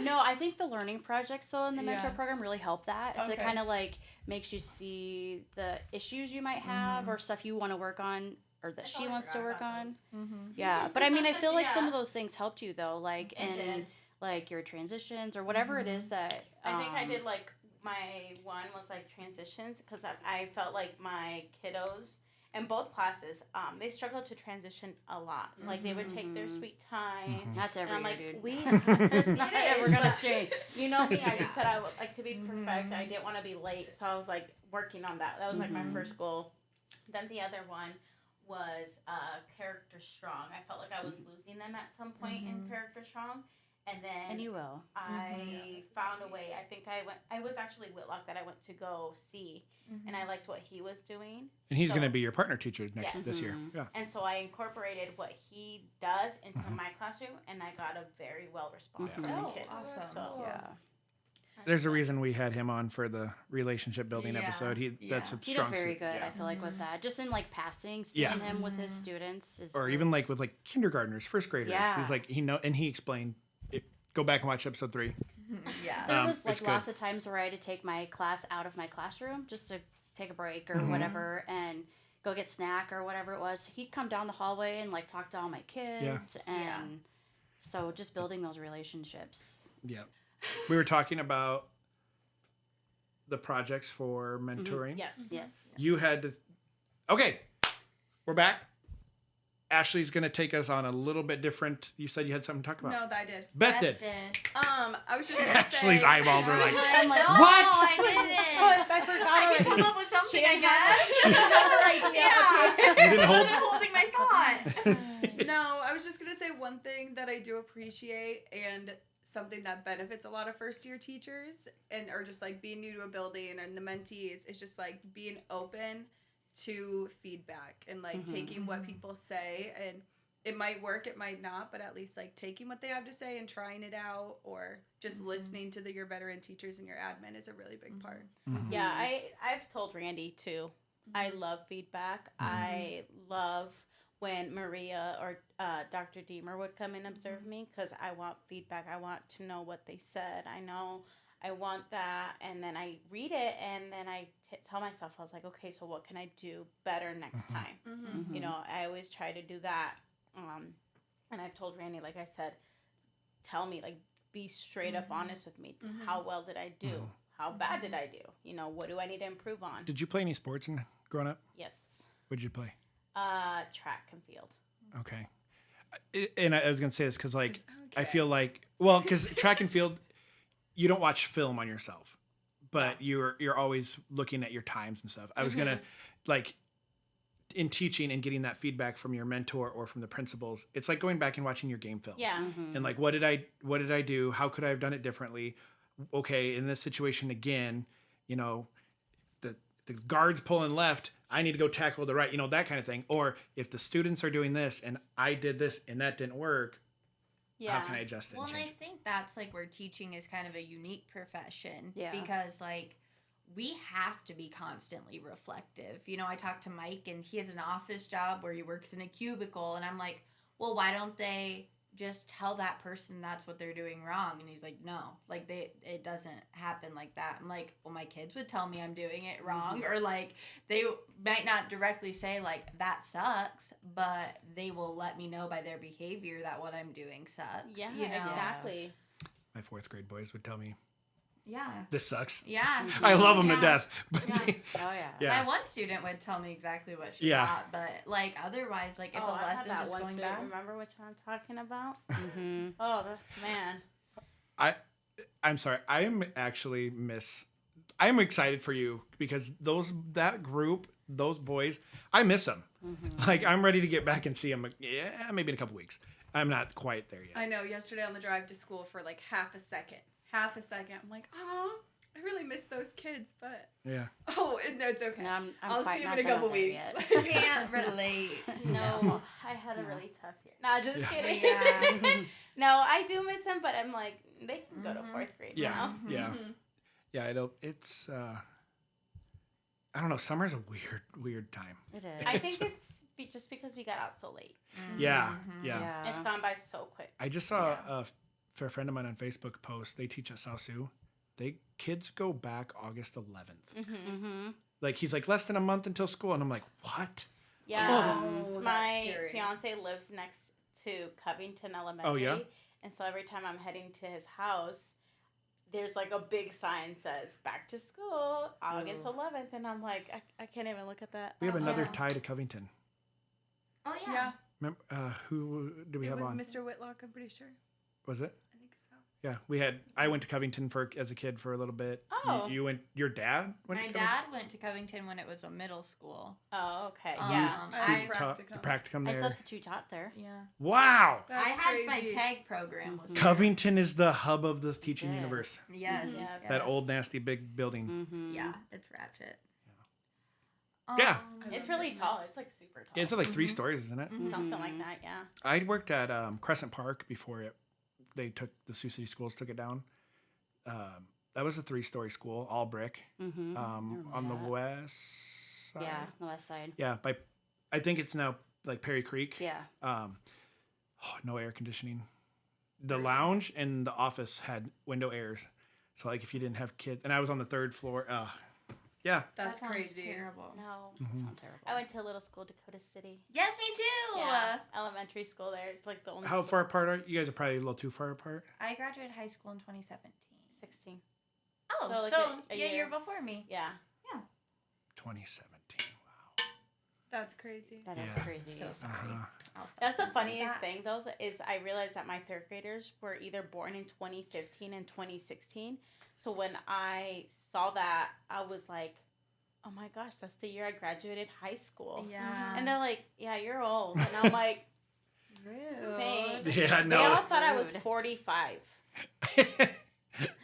No, I think the learning projects though in the mentor Yeah. program really help that. So it Okay. kind of like makes you see the issues you might have or stuff you want to work on or that she wants to work on. Yeah, but I mean, I feel like some of those things helped you though, like in did. like your transitions or whatever it is that. I think I did like my one was like transitions because I felt like my kiddos in both classes they struggled to transition a lot. Like they would take their sweet time. That's And every I'm year, like, dude. it's not ever gonna change. You know me, I just said I would like to be perfect. I didn't want to be late, so I was like working on that. That was like my first goal. Then the other one was character strong. I felt like I was losing them at some point in character strong. And then And you will. I found a way. I think I was actually Whitlock that I went to go see, and I liked what he was doing. And he's So- going to be your partner teacher Yes. this year. Yeah. And so I incorporated what he does into my classroom, and I got a very well response from the Oh, kids. awesome. So Yeah. There's a reason we had him on for the relationship building Yeah. episode. That's a He strong does very suit. good, Yeah. I feel like, with that. Just in like passing, seeing him with his students is Or even like with like kindergartners, first graders. Yeah. He's like he explained it. Go back and watch episode 3. Yeah. There was it's like good. lots of times where I had to take my class out of my classroom just to take a break or whatever and go get snack or whatever it was. He'd come down the hallway and like talk to all my kids and so just building those relationships. Yeah. We were talking about the projects for mentoring. yes, Yes. You had to. Okay, we're back. Ashley's going to take us on a little bit different. You said you had something to talk about. No, that I did. Beth did. I was just gonna Ashley's say. eyeballs were like, I'm like, What? No, I didn't. I forgot I already. can come up with something, I guess. you Yeah. didn't I hold. wasn't holding my thought. No, I was just gonna say one thing that I do appreciate and something that benefits a lot of first year teachers and or just like being new to a building and the mentees is just like being open to feedback and like taking what people say, and it might work, it might not, but at least like taking what they have to say and trying it out, or just listening to your veteran teachers and your admin is a really big part. Yeah, I've told Randy too. I love feedback. I love when Maria or Dr. Deemer would come and observe me because I want feedback. I want to know what they said. I want that, and then I read it, and then I tell myself, I was like, okay, so what can I do better next time? You know, I always try to do that. And I've told Randy, like I said, tell me, like, be straight up honest with me. How well did I do? How bad did I do? You know, what do I need to improve on? Did you play any sports growing up? Yes. What did you play? Track and field. Okay. And I was going to say this because, like, I feel like, well, because track and field, you don't watch film on yourself, but you're always looking at your times and stuff. I was going to, like, in teaching and getting that feedback from your mentor or from the principals, it's like going back and watching your game film. Yeah. And like, what did I do? How could I have done it differently? Okay, in this situation again, you know, the guard's pulling left. I need to go tackle the right, that kind of thing. Or if the students are doing this and I did this and that didn't work, how can I adjust it Well, and and I change it? think that's like where teaching is kind of a unique profession. Yeah. Because like we have to be constantly reflective. I talked to Mike and he has an office job where he works in a cubicle and I'm like, well, why don't they just tell that person that's what they're doing wrong? And he's like, no, like it doesn't happen like that. I'm like, well, my kids would tell me I'm doing it wrong, or like they might not directly say like that sucks, but they will let me know by their behavior that what I'm doing sucks. Yeah, Exactly. My 4th grade boys would tell me, Yeah. this sucks. Yeah. I love them to Yeah. death. But Yeah. Oh yeah. Yeah. My one student would tell me exactly what she Yeah. thought, but like otherwise, like if a I had lesson that just one going student. bad. Remember which one I'm talking about? Mm-hmm. Oh, man. I'm sorry. I'm excited for you because that group, those boys, I miss them. Like I'm ready to get back and see them. Yeah, maybe in a couple weeks. I'm not quite there yet. I know. Yesterday on the drive to school for like half a second, I'm like, oh, I really miss those kids, but Yeah. no, it's okay. No, I'm I'll quite see them not in a couple there weeks. yet. Can't relate. No, I had a really tough year. Nah, just Yeah. kidding. Yeah. No, I do miss them, but I'm like, they can go to 4th grade Yeah. now. Yeah. Yeah. It's. I don't know. Summer's a weird time. It is. I think it's just because we got out so late. Yeah. Mm-hmm. Yeah. Yeah. It's gone by so quick. I just saw a friend of mine on Facebook post. They teach at South Sioux. Kids go back August 11th. Mm-hmm. Like he's like less than a month until school, and I'm like, what? Yeah, Oh, that's my scary. fiance lives next to Covington Elementary. Oh, yeah? And so every time I'm heading to his house, there's like a big sign says back to school August 11th, and I'm like, I can't even look at that. We have Oh, another yeah. tie to Covington. Oh yeah. Yeah, Remember, who do we it have was on? Mr. Whitlock. I'm pretty sure. Was it? I think so. Yeah, I went to Covington as a kid for a little bit. Oh. You went. Your dad went. My to dad went to Covington when it was a middle school. Oh, okay. Um, Yeah. Covington? I- Practicum I there. substitute taught there. Yeah. Wow. That's I had crazy. my tag program. Was Covington is the hub of the teaching Yeah. universe. Yes. Yes. yes. That old nasty big building. Mm-hmm. Yeah, it's ratchet. Yeah. It's really tall. It's like super tall. It's like 3 stories, isn't it? Something like that, yeah. I worked at Crescent Park before they took the Sioux City schools took it down. That was a 3-story school, all brick, Mm-hmm. on the west side. Yeah, the west side. Yeah, I think it's now like Perry Creek. Yeah. No air conditioning. The lounge and the office had window airs. So like if you didn't have kids, and I was on the 3rd floor. Yeah. That's that sounds crazy. Terrible. No. Sound terrible. I went to a little school, Dakota City. Yes, me too. Yeah. Elementary school there. It's like the only How school. far apart are you guys? Are probably a little too far apart. I graduated high school in 2017. 16. Oh, So, so, like, a yeah, year. year before me. Yeah. 2017. That's crazy. That is Yeah. crazy. So sorry. I'll stop That's the listening to funniest that. thing, though, is I realized that my 3rd graders were either born in 2015 and 2016. So when I saw that, I was like, oh my gosh, that's the year I graduated high school. Yeah. And they're like, yeah, you're old. And I'm like, Rude. thanks. Yeah, They all no. thought I was Rude. 45.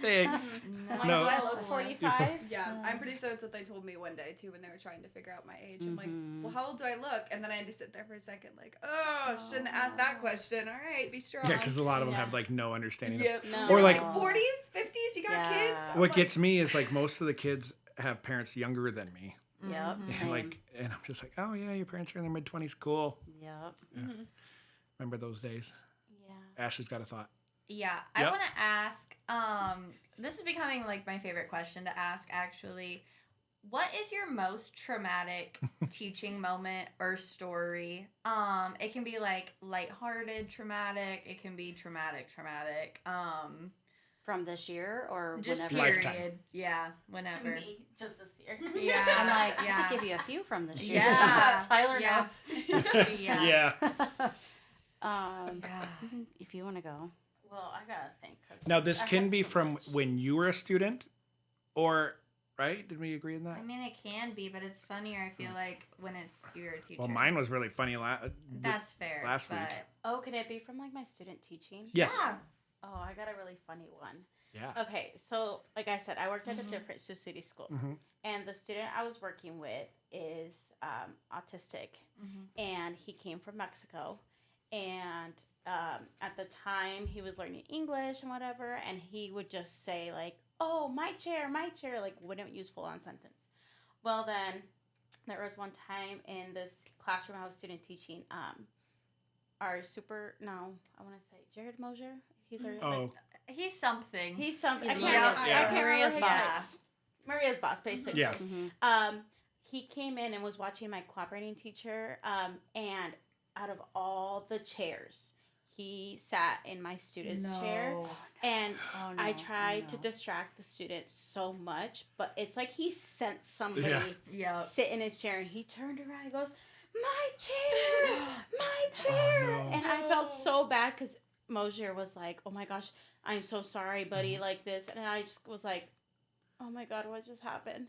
They, I'm like, No. do I look 45? Yeah, I'm pretty sure that's what they told me one day too when they were trying to figure out my age. I'm like, Mhm. well, how old do I look? And then I had to sit there for a second, like, oh, shouldn't have asked that question. All right, be strong. yeah, because a lot of them Yeah. have like no understanding. of- Yep. No. Or, like- 40s, 50s, you got Yeah. kids. I'm What like, gets me is like most of the kids have parents younger than me. Yep. And Same. like, and I'm just like, oh yeah, your parents are in their mid-20s. Cool. Yep. Remember those days? Yeah. Ashley's got a thought. Yeah, I Yep. want to ask. This is becoming like my favorite question to ask. Actually, what is your most traumatic teaching moment or story? It can be like lighthearted traumatic. It can be traumatic. From this year or Just whenever? period. Lifetime. Yeah, whenever. Me, just this year. Yeah, I'm like, I yeah. could give you a few from this year. Yeah. Tyler Yeah. knows. Yeah. Yeah. Yeah. If you want to go. Well, I gotta think. 'cause Now this I can had be so from much. when you were a student, or right? Did we agree on that? I mean, it can be, but it's funnier. I feel like when it's you're a teacher. Well, mine was really funny. That's fair. last but week. Oh, can it be from like my student teaching? Yes. Yeah. Oh, I got a really funny one. Yeah. Okay, so like I said, I worked at a different Sioux City school, and the student I was working with is autistic, and he came from Mexico, and at the time he was learning English and whatever, and he would just say like, "Oh, my chair," like wouldn't use full on sentence. Well, then there was one time in this classroom I was student teaching. I want to say Jared Mosier. He's our Oh, He's something. he's some. I can't, Yeah. I Yeah. can't Maria's remember his boss. name. Maria's boss, basically. yeah. He came in and was watching my cooperating teacher, and out of all the chairs, he sat in my student's chair, and Oh, no. I tried to Oh, no. distract the student so much, but it's like he sensed somebody Yeah. Yep. sit in his chair, and he turned around, he goes, "My chair, my chair," no. and I felt so bad because Mosier was like, "Oh my gosh, I'm so sorry, buddy," like this, and I just was like, "Oh my God, what just happened?"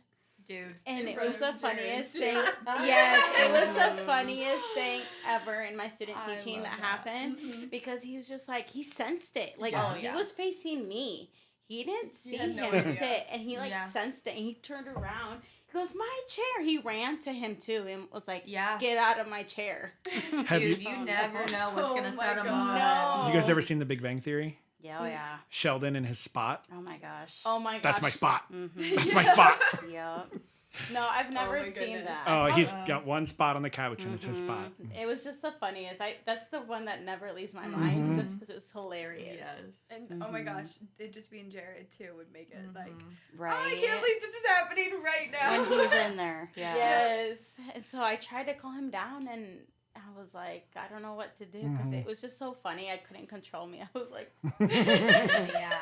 Dude. And In it front was the of Jared, funniest too. thing. Yes, it was the funniest thing ever in my student I teaching love that that. happened because he was just like, he sensed it. Like, Oh, he yeah. was facing me. He didn't see had no him idea. sit, and he like Yeah. sensed it, and he turned around. He goes, "My chair." He ran to him too and was like, Yeah. "Get out of my chair." Have Dude, you you never know what's Oh gonna my set him God. up. No. you guys ever seen The Big Bang Theory? Yeah, oh yeah. Sheldon and his spot. Oh my gosh. Oh my gosh. That's my spot. Mm-hmm. That's my spot. Yep. No, I've never my seen goodness. that. Oh, he's got one spot on the couch, and it's his Mm-hmm. spot. It was just the funniest. That's the one that never leaves my mind, just because it was hilarious. Yes. And oh my gosh, it just being Jared too would make it like, Right. oh, I can't believe this is happening right now. When he's in there. Yeah. Yes. And so I tried to calm him down, and I was like, I don't know what to do because it was just so funny. I couldn't control me. I was like, Yeah.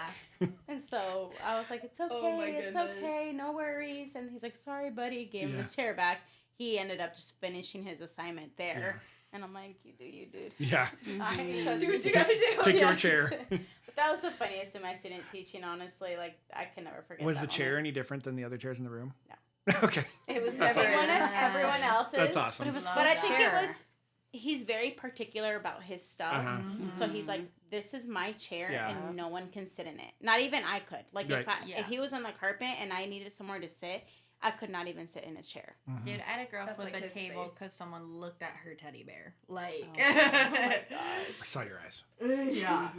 and so I was like, "It's okay, Oh my it's goodness. okay, no worries." And he's like, "Sorry, buddy." Gave him Yeah. his chair back. He ended up just finishing his assignment there, and I'm like, "You do, you, dude." Yeah. I Do what you touched- gotta do. Take your Yes. chair. But that was the funniest in my student teaching, honestly. Like, I can never forget. Was that the chair moment. any different than the other chairs in the room? No. Okay. It was That's everyone, awesome. everyone else's. That's awesome. But it was Love But I that. think chair. it was. He's very particular about his stuff. Uh-huh. So he's like, "This is my chair, Yeah. and no one can sit in it. Not even I could. Like, Right. Yeah. if he was on the carpet and I needed somewhere to sit, I could not even sit in his chair. Dude, I had a girl That's flip like a his table space. because someone looked at her teddy bear. Like, Oh my gosh. I saw your eyes. yeah.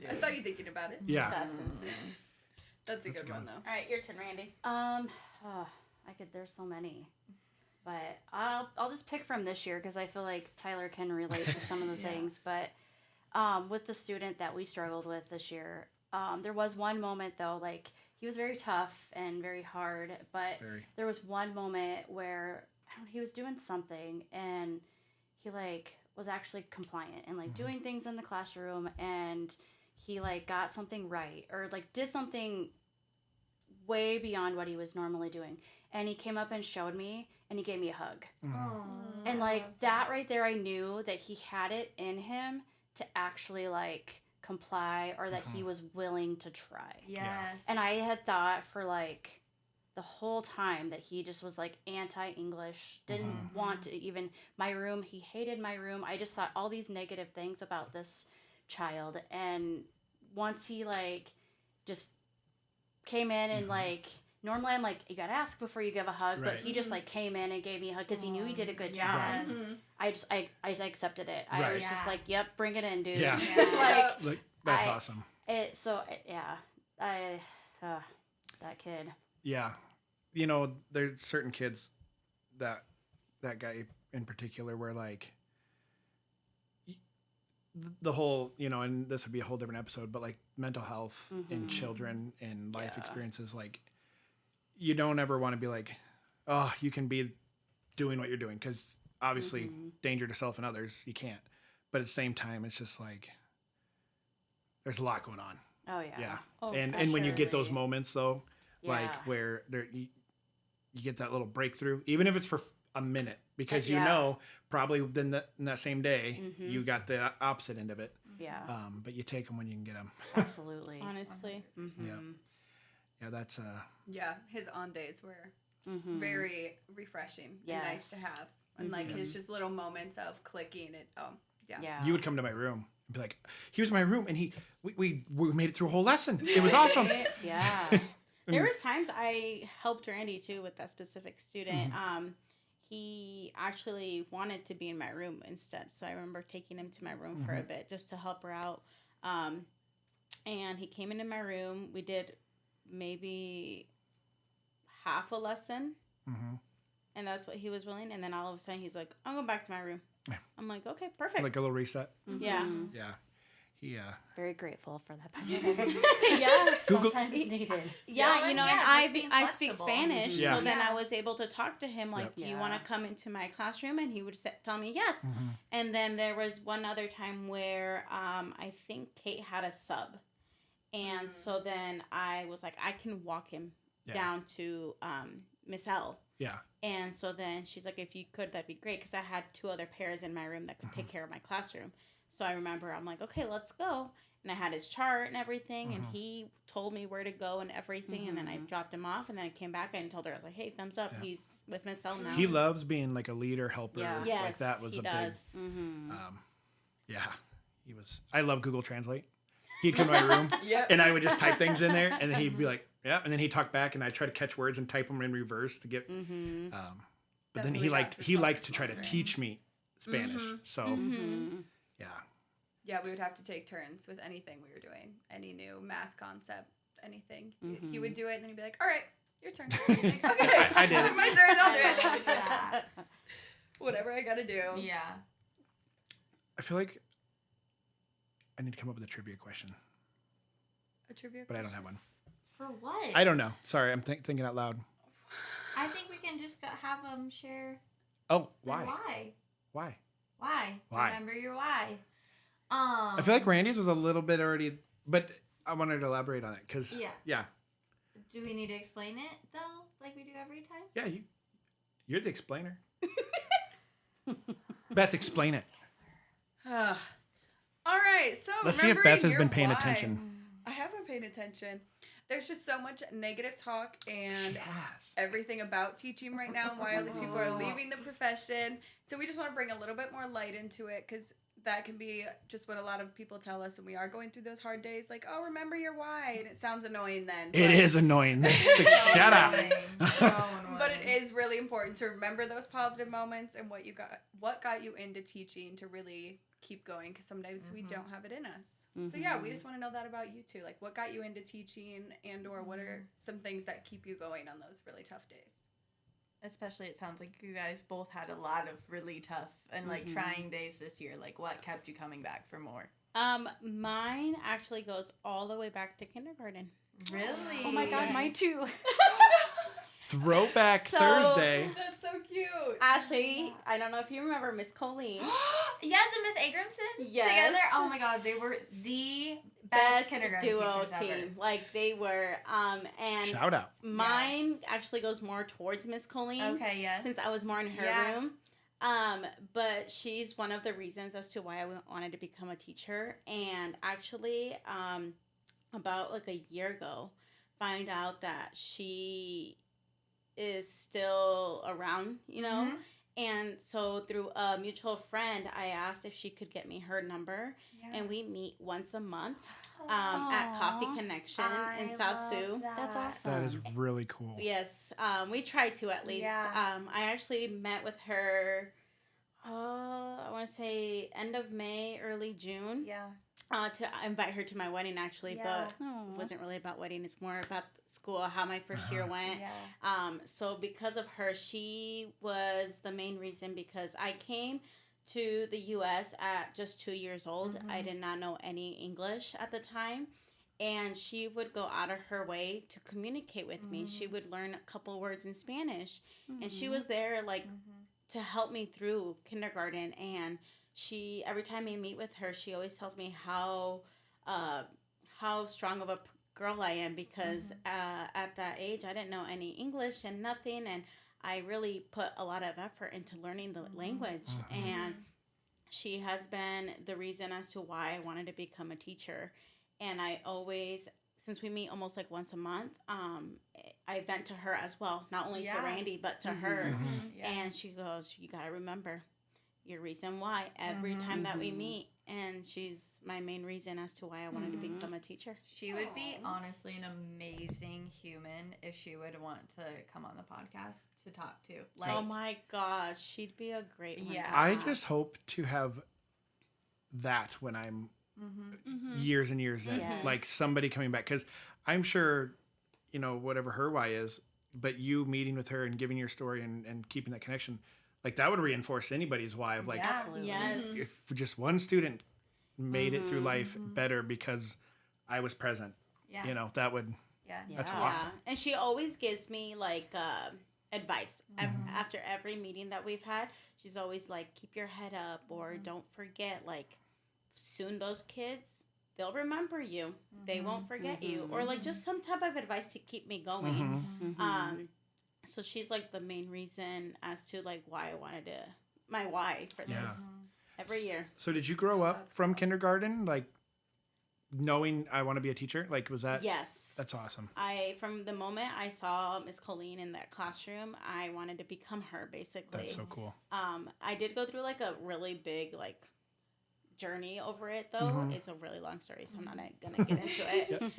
I saw you thinking about it. Yeah. That's insane. That's a good one though. All right, your turn, Randy. There's so many. But I'll just pick from this year because I feel like Tyler can relate to some of the things. But with the student that we struggled with this year, there was one moment though, like he was very tough and very hard. But Very. there was one moment where he was doing something and he like was actually compliant and like doing things in the classroom, and he like got something right or like did something way beyond what he was normally doing, and he came up and showed me and he gave me a hug. And like that right there, I knew that he had it in him to actually like comply, or that he was willing to try. Yes. And I had thought for like the whole time that he just was like anti-English, didn't want to even my room. He hated my room. I just thought all these negative things about this child. And once he like just came in and like, normally I'm like, you gotta ask before you give a hug, Right. but he just like came in and gave me a hug because he knew he did a good job. Yes. I just accepted it. I Right. was just Yeah. like, yep, bring it in, dude. Yeah. Yeah. Like, that's I- awesome. That kid. Yeah. You know, there's certain kids that guy in particular where like the whole, you know, and this would be a whole different episode, but like mental health in children and life Yeah. experiences, like you don't ever want to be like, oh, you can be doing what you're doing, because obviously danger to self and others, you can't. But at the same time, it's just like there's a lot going on. Oh yeah. Yeah. Oh, and for when you get those surely. moments though, like Yeah. where there you get that little breakthrough, even if it's for a minute, because you Yeah. know probably then in that same day you got the opposite end of it. Yeah. But you take them when you can get them. Absolutely. Honestly. Yeah, that's Yeah, his on days were very refreshing and nice to Yes. have. And like his just little moments of clicking and yeah. Yeah. you would come to my room And be like, here's my room, and we made it through a whole lesson. It was awesome. Yeah. There was times I helped Randy too with that specific student. He actually wanted to be in my room instead, so I remember taking him to my room for a bit just to help her out. And he came into my room. We did maybe half a lesson, and that's what he was willing. And then all of a sudden, he's like, "I'm going back to my room." I'm like, "Okay, perfect." Like a little reset. Yeah, Yeah. He Very grateful for that. yeah. Sometimes it's needed. Yeah, Well, you know, yeah, and just being I speak flexible. Spanish, Yeah. so then I was able to talk to him like, Yep. "Do you want to come into my classroom?" And he would tell me yes. And then there was one other time where I think Kate had a sub, and so then I was like, I can walk him down to Miss L. Yeah. And so then she's like, if you could, that'd be great, because I had 2 other pairs in my room that could take care of my classroom. So I remember I'm like, okay, let's go. And I had his chart and everything, and he told me where to go and everything, and then I dropped him off, and then I came back and told her, I was like, hey, thumbs up, he's with Miss L now. He loves being like a leader, helper. Yeah. Like Yes, that was he a does. big. Yeah. He was. I love Google Translate. He'd come to my room, and I would just type things in there, and then he'd be like, "Yeah," and then he'd talk back, and I'd try to catch words and type them in reverse to get. But That's then what he we got liked for he liked focus to try to monitoring. teach me Spanish. So yeah. Yeah, we would have to take turns with anything we were doing, any new math concept, anything. He would do it, and then he'd be like, "All right, your turn." Like, okay, I did it. My turn. I'll do I it. like that. Whatever I gotta do. Yeah. I feel like I need to come up with a trivia question, A trivia but I don't question? have one. For what? I don't know. Sorry, I'm thinking out loud. I think we can just have them share Oh, their why? why. Why? Why? Why? Remember your why. I feel like Randy's was a little bit already, but I wanted to elaborate on it because Yeah. Do we need to explain it though, like we do every time? yeah, you're the explainer. Beth, explain it. All right, so Let's see if remembering Beth has your been paying why. attention. I have been paying attention. There's just so much negative talk and Yes. everything about teaching right now and why all these people are leaving the profession. So we just want to bring a little bit more light into it, because that can be just what a lot of people tell us when we are going through those hard days. Like, oh, remember your why. And it sounds annoying then. It but- is annoying. It's like, shut up. But it is really important to remember those positive moments and what got you into teaching to really keep going, because sometimes we don't have it in us. So yeah, we just want to know that about you too. Like, what got you into teaching, and or what are some things that keep you going on those really tough days? Especially, it sounds like you guys both had a lot of really tough and like trying days this year. Like, what kept you coming back for more? Mine actually goes all the way back to kindergarten. Really? Oh my God, mine too. Throwback So- Thursday. That's so cute. Ashley, I don't know if you remember Miss Colleen. Yes, and Miss Agramson Yes. together. Oh my God, they were the best kindergarten duo teachers team. ever. Like they were. And Shout out. mine actually goes more towards Miss Colleen. Okay, yes. Since I was more in her Yeah. room. But she's one of the reasons as to why I wanted to become a teacher. And actually, about like a year ago, find out that she is still around, you know? Mhm. And so through a mutual friend, I asked if she could get me her number. Yeah. And we meet once a month at Coffee Aw. Connection in South Sioux. That's awesome. That is really cool. Yes, we try to at least. Yeah. I actually met with her, I want to say end of May, early June, Yeah. to invite her to my wedding actually, Yeah. but it wasn't really about wedding. It's more about school, how my first year went. Yeah. So because of her, she was the main reason, because I came to the U.S. at just 2 years old. I did not know any English at the time. And she would go out of her way to communicate with me. She would learn a couple words in Spanish. And she was there, like, to help me through kindergarten. And she, every time I meet with her, she always tells me how strong of a girl I am, because at that age, I didn't know any English and nothing. And I really put a lot of effort into learning the language. And she has been the reason as to why I wanted to become a teacher. And I always, since we meet almost like once a month, I vent to her as well, not only to Yeah. Randy, but to her. Yeah. And she goes, you got to remember, your reason why every time that we meet. And she's my main reason as to why I wanted to become a teacher. She would be honestly an amazing human if she would want to come on the podcast to talk to. Like, Oh my gosh, she'd be a great one. Yeah. I just hope to have that when I'm years and years in, Yes. like somebody coming back, because I'm sure, whatever her why is, but you meeting with her and giving your story and keeping that connection, like that would reinforce anybody's why of like, Yeah. Absolutely. Yes. if just one student made it through life better because I was present, yeah. that would, Yeah. that's awesome. And she always gives me like advice after every meeting that we've had. She's always like, keep your head up, or don't forget, like, soon those kids, they'll remember you. They won't forget you. Or like just some type of advice to keep me going. So she's like the main reason as to like why I wanted to, my why for this every year. So did you grow up from kindergarten, like knowing I want to be a teacher? Like, was that? Yes. That's awesome. From the moment I saw Miss Colleen in that classroom, I wanted to become her, basically. That's so cool. I did go through like a really big like journey over it, though. It's a really long story, so I'm not gonna get into it.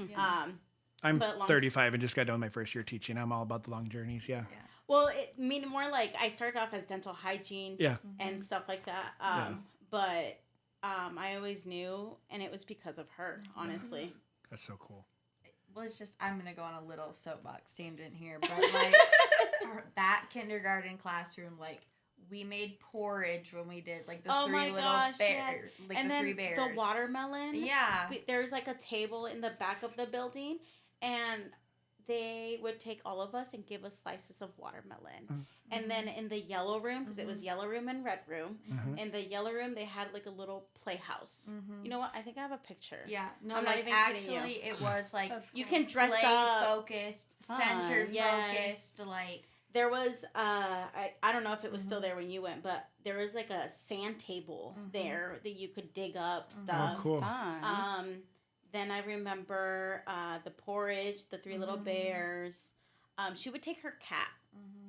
I'm but long 35 and just got done my first year teaching. I'm all about the long journeys. Yeah. Well, it mean more like I started off as dental hygiene Yeah. and stuff like that. But I always knew, and it was because of her, honestly. That's so cool. Well, it's just, I'm going to go on a little soapbox tangent here, but like that kindergarten classroom, like we made porridge when we did like the three little bears, yes. like And the then three bears. the watermelon. Yeah. There's like a table in the back of the building, and they would take all of us and give us slices of watermelon. And then in the yellow room, because it was yellow room and red room, in the yellow room they had like a little playhouse. You know what? I think I have a picture. Yeah. No, I'm not like even kidding you. actually it was like You can dress play up. focused, center yes. focused, like There was, I don't know if it was still there when you went, but there was like a sand table there that you could dig up stuff. Oh, cool. Fun. Then I remember the porridge, the three little bears. She would take her cat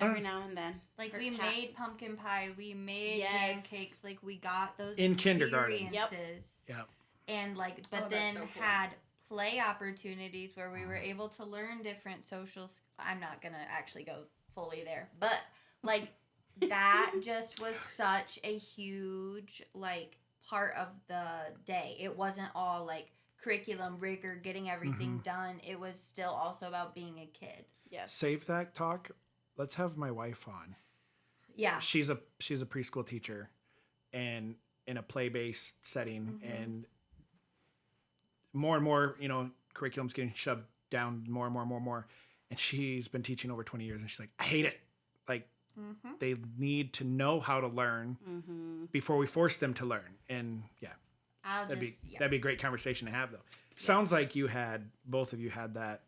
every now and then. like Her we cat. made pumpkin pie, we made Yes. pancakes, like we got those In kindergarten. experiences. Yeah. And like but Oh, that's then so cool. had play opportunities where we were able to learn different I'm not gonna actually go fully there, but like that just was such a huge like part of the day. It wasn't all like curriculum rigor, getting everything done. It was still also about being a kid. Yes. Save that talk. Let's have my wife on. Yeah. She's a preschool teacher, and in a play-based setting, and more, curriculum's getting shoved down more, and she's been teaching over 20 years, and she's like, I hate it. Like, they need to know how to learn before we force them to learn, and yeah. That'd be a great conversation to have, though. Sounds like both of you had that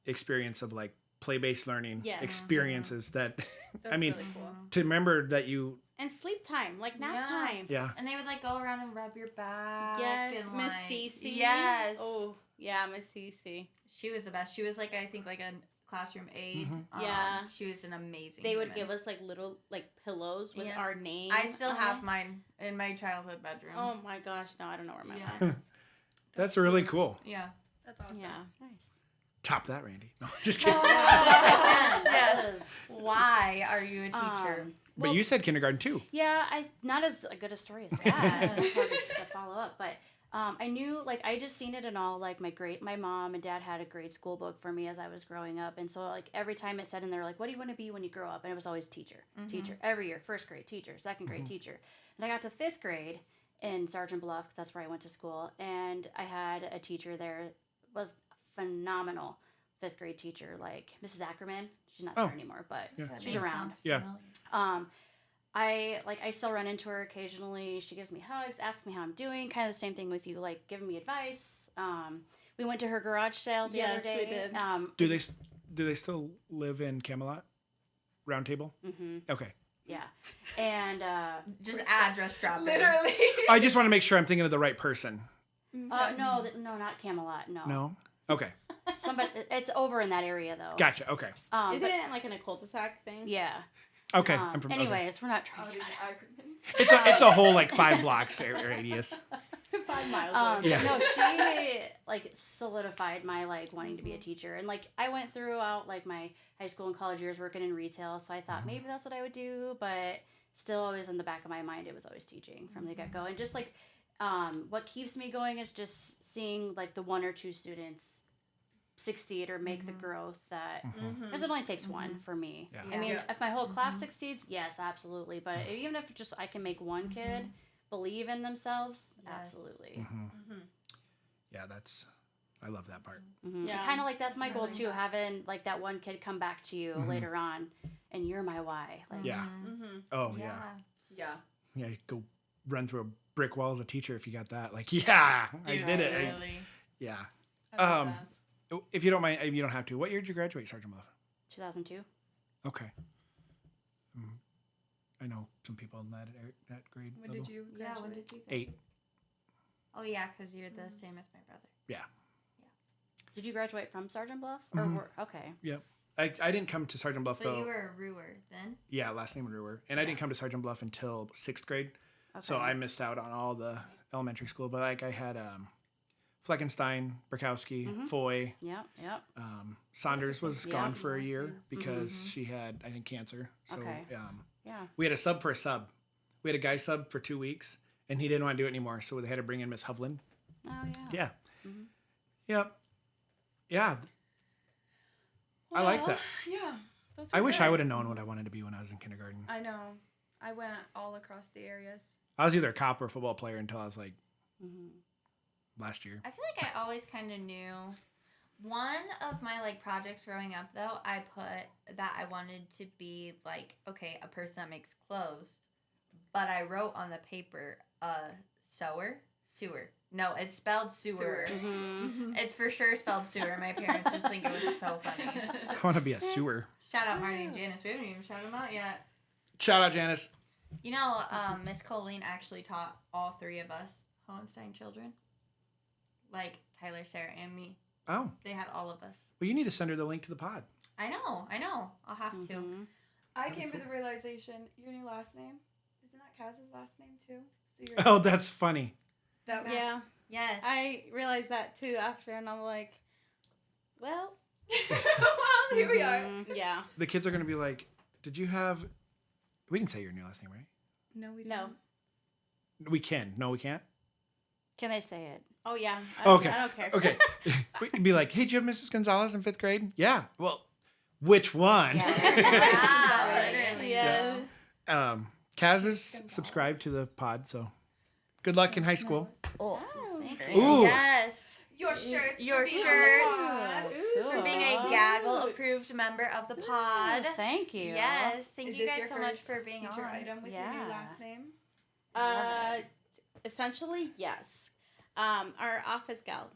experience of like play-based learning Yes. experiences that, That's I mean, really cool. to remember that you, And sleep time, like nap Yeah. time. yeah. And they would like go around and rub your back. Yes, and, Miss like, Cece. Yes. Oh, yeah, Miss Cece. She was the best. She was like, I think like a classroom aide. Yeah. She was an amazing. They would human. give us like little like pillows with Yeah. our name. I still on have it. mine in my childhood bedroom. Oh my gosh, no, I don't know where mine Yeah. are. That's really cool. Yeah. That's awesome. Yeah. Nice. Top that, Randy. No, just kidding. Yes. Why are you a teacher? But you said kindergarten too. Yeah, not as good a story as that. It's hard to follow up, but I knew, like, I just seen it in all, like, my mom and dad had a great school book for me as I was growing up, and so, like, every time it said in there, like, what do you want to be when you grow up? And it was always teacher, every year, first grade, teacher, second grade, teacher. And I got to fifth grade in Sergeant Bluff, because that's where I went to school, and I had a teacher there, was phenomenal fifth grade teacher, like, Mrs. Ackerman. She's not there anymore, but That she's name around. sounds Yeah. familiar. I still run into her occasionally. She gives me hugs, asks me how I'm doing, kind of the same thing with you, like giving me advice. We went to her garage sale the other Yes, we day. did. Do they still live in Camelot? Round Table? Mm-hmm. Okay. Yeah, and Just address dropping. Literally. I just want to make sure I'm thinking of the right person. no, not Camelot. No, No? Okay. Somebody. It's over in that area though. Gotcha. Okay. Isn't it like in a cul-de-sac thing? Yeah, Okay, I'm from. Okay. Anyways, we're not trying All to these get acronyms. It's a whole like 5 blocks radius. 5 miles. Yeah. No, she like solidified my like wanting to be a teacher, and like I went throughout like my high school and college years working in retail, so I thought maybe that's what I would do, but still always in the back of my mind it was always teaching from the get-go. And just like what keeps me going is just seeing like the 1 or 2 students succeed or make the growth that because it only takes one for me. Yeah. I mean, Yeah. if my whole class succeeds, yes, absolutely, but even if just I can make one kid believe in themselves, Yes. absolutely. Yeah, I love that part. Yeah. Kind of like that's my goal like too, that. having like that one kid come back to you later on, and you're my why. Like, Yeah. Mm-hmm. Oh yeah. Yeah. Yeah. You go run through a brick wall as a teacher if you got that. Like, yeah, I did it. Really. Yeah. I love that. If you don't mind, you don't have to. What year did you graduate, Sergeant Bluff? 2002. Okay. I know some people in that grade. When level. did you Yeah, graduate? when did you? 8. Oh yeah, because you're the same as my brother. Yeah. Did you graduate from Sergeant Bluff or were, okay? Yep. I didn't come to Sergeant Bluff But though. you were a Ruer then. Yeah, last name Ruer, and I didn't come to Sergeant Bluff until 6th grade. So Okay. I missed out on all the elementary school. But like I had Fleckenstein, Burkowski, Foy. Yep. Saunders was Yeah. gone Some for a nice year names. because she had, I think, cancer. So Okay. Yeah. we had a sub for a sub. We had a guy sub for 2 weeks, and he didn't want to do it anymore. So they had to bring in Miss Hovland. Oh yeah. Yeah. Yep. Yeah. I like that. Yeah. Those I were wish good. I would have known what I wanted to be when I was in kindergarten. I know. I went all across the areas. I was either a cop or a football player until I was like last year. I feel like I always kind of knew. One of my like projects growing up though, I put that I wanted to be like, okay, a person that makes clothes, but I wrote on the paper sewer. No, it's spelled sewer. It's for sure spelled sewer. My parents just think it was so funny. I want to be a sewer. Shout out Marty and Janice. We haven't even shouted them out yet. Shout out Janice. You know, Miss Colleen actually taught all 3 of us Hohenstein children. Like Tyler, Sarah, and me. Oh, They had all of us. well, you need to send her the link to the pod. I know. I'll have to. I came to the realization your new last name isn't that Kaz's last name too? So you're Oh, that's funny. that was Yeah. Yes. I realized that too after, and I'm like, well, well, here we are. yeah. The kids are going to be like, did you have... We can say your new last name, right? No, we No. don't. We can. No, we can't? Can they say it? Oh yeah. Okay. I don't care. Okay. We can be like, hey, did you have Mrs. Gonzalez in 5th grade? Yeah. Well, which one? Wow, literally. Yeah. Kaz is subscribed to the pod, so good luck in high school. Oh. Thank you. Ooh. Yes. Your shirts. Your for being shirts. on the pod. For being a Gaggle approved member of the pod. Thank you. Yes. Thank Is you this guys your so much first for being teacher on. item with your Yeah. new last name? Essentially, yes. Our office gal,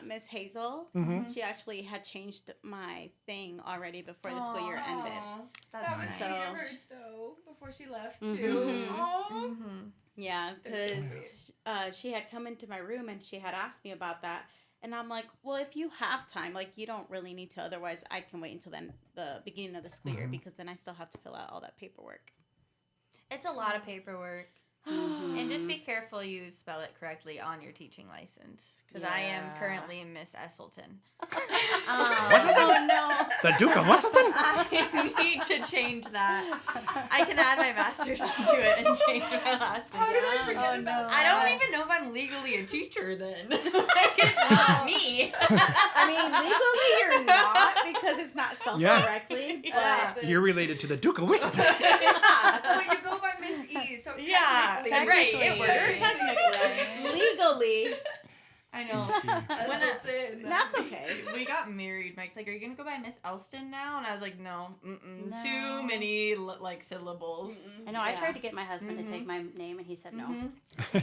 Miss Hazel, she actually had changed my thing already before the school year ended. Aw, That's that was nice. So- hammered though before she left too. Aw. Yeah, That's because she had come into my room and she had asked me about that. And I'm like, well, if you have time, like, you don't really need to. Otherwise, I can wait until then, the beginning of the school year, because then I still have to fill out all that paperwork. It's a lot of paperwork. And just be careful you spell it correctly on your teaching license. Because I am Yeah. currently Miss Esselton. Wesselton? no. The Duke of Wesselton? I need to change that. I can add my master's to it and change my last name. How did I forget Oh, about no. I don't even know if I'm legally a teacher then. Like, it's not me. I mean, legally, you're not because it's not spelled Yeah. correctly. But Yeah. You're related to the Duke of Wesselton. But you go by Miss E, so Yeah, technically, right, it works. Technically, legally, I know. That's When what's in. that's okay. We got married. Mike's like, "Are you gonna go by Miss Elston now?" And I was like, "No, No. too many like syllables." I know. I Yeah. tried to get my husband to take my name, and he said no. Mhm.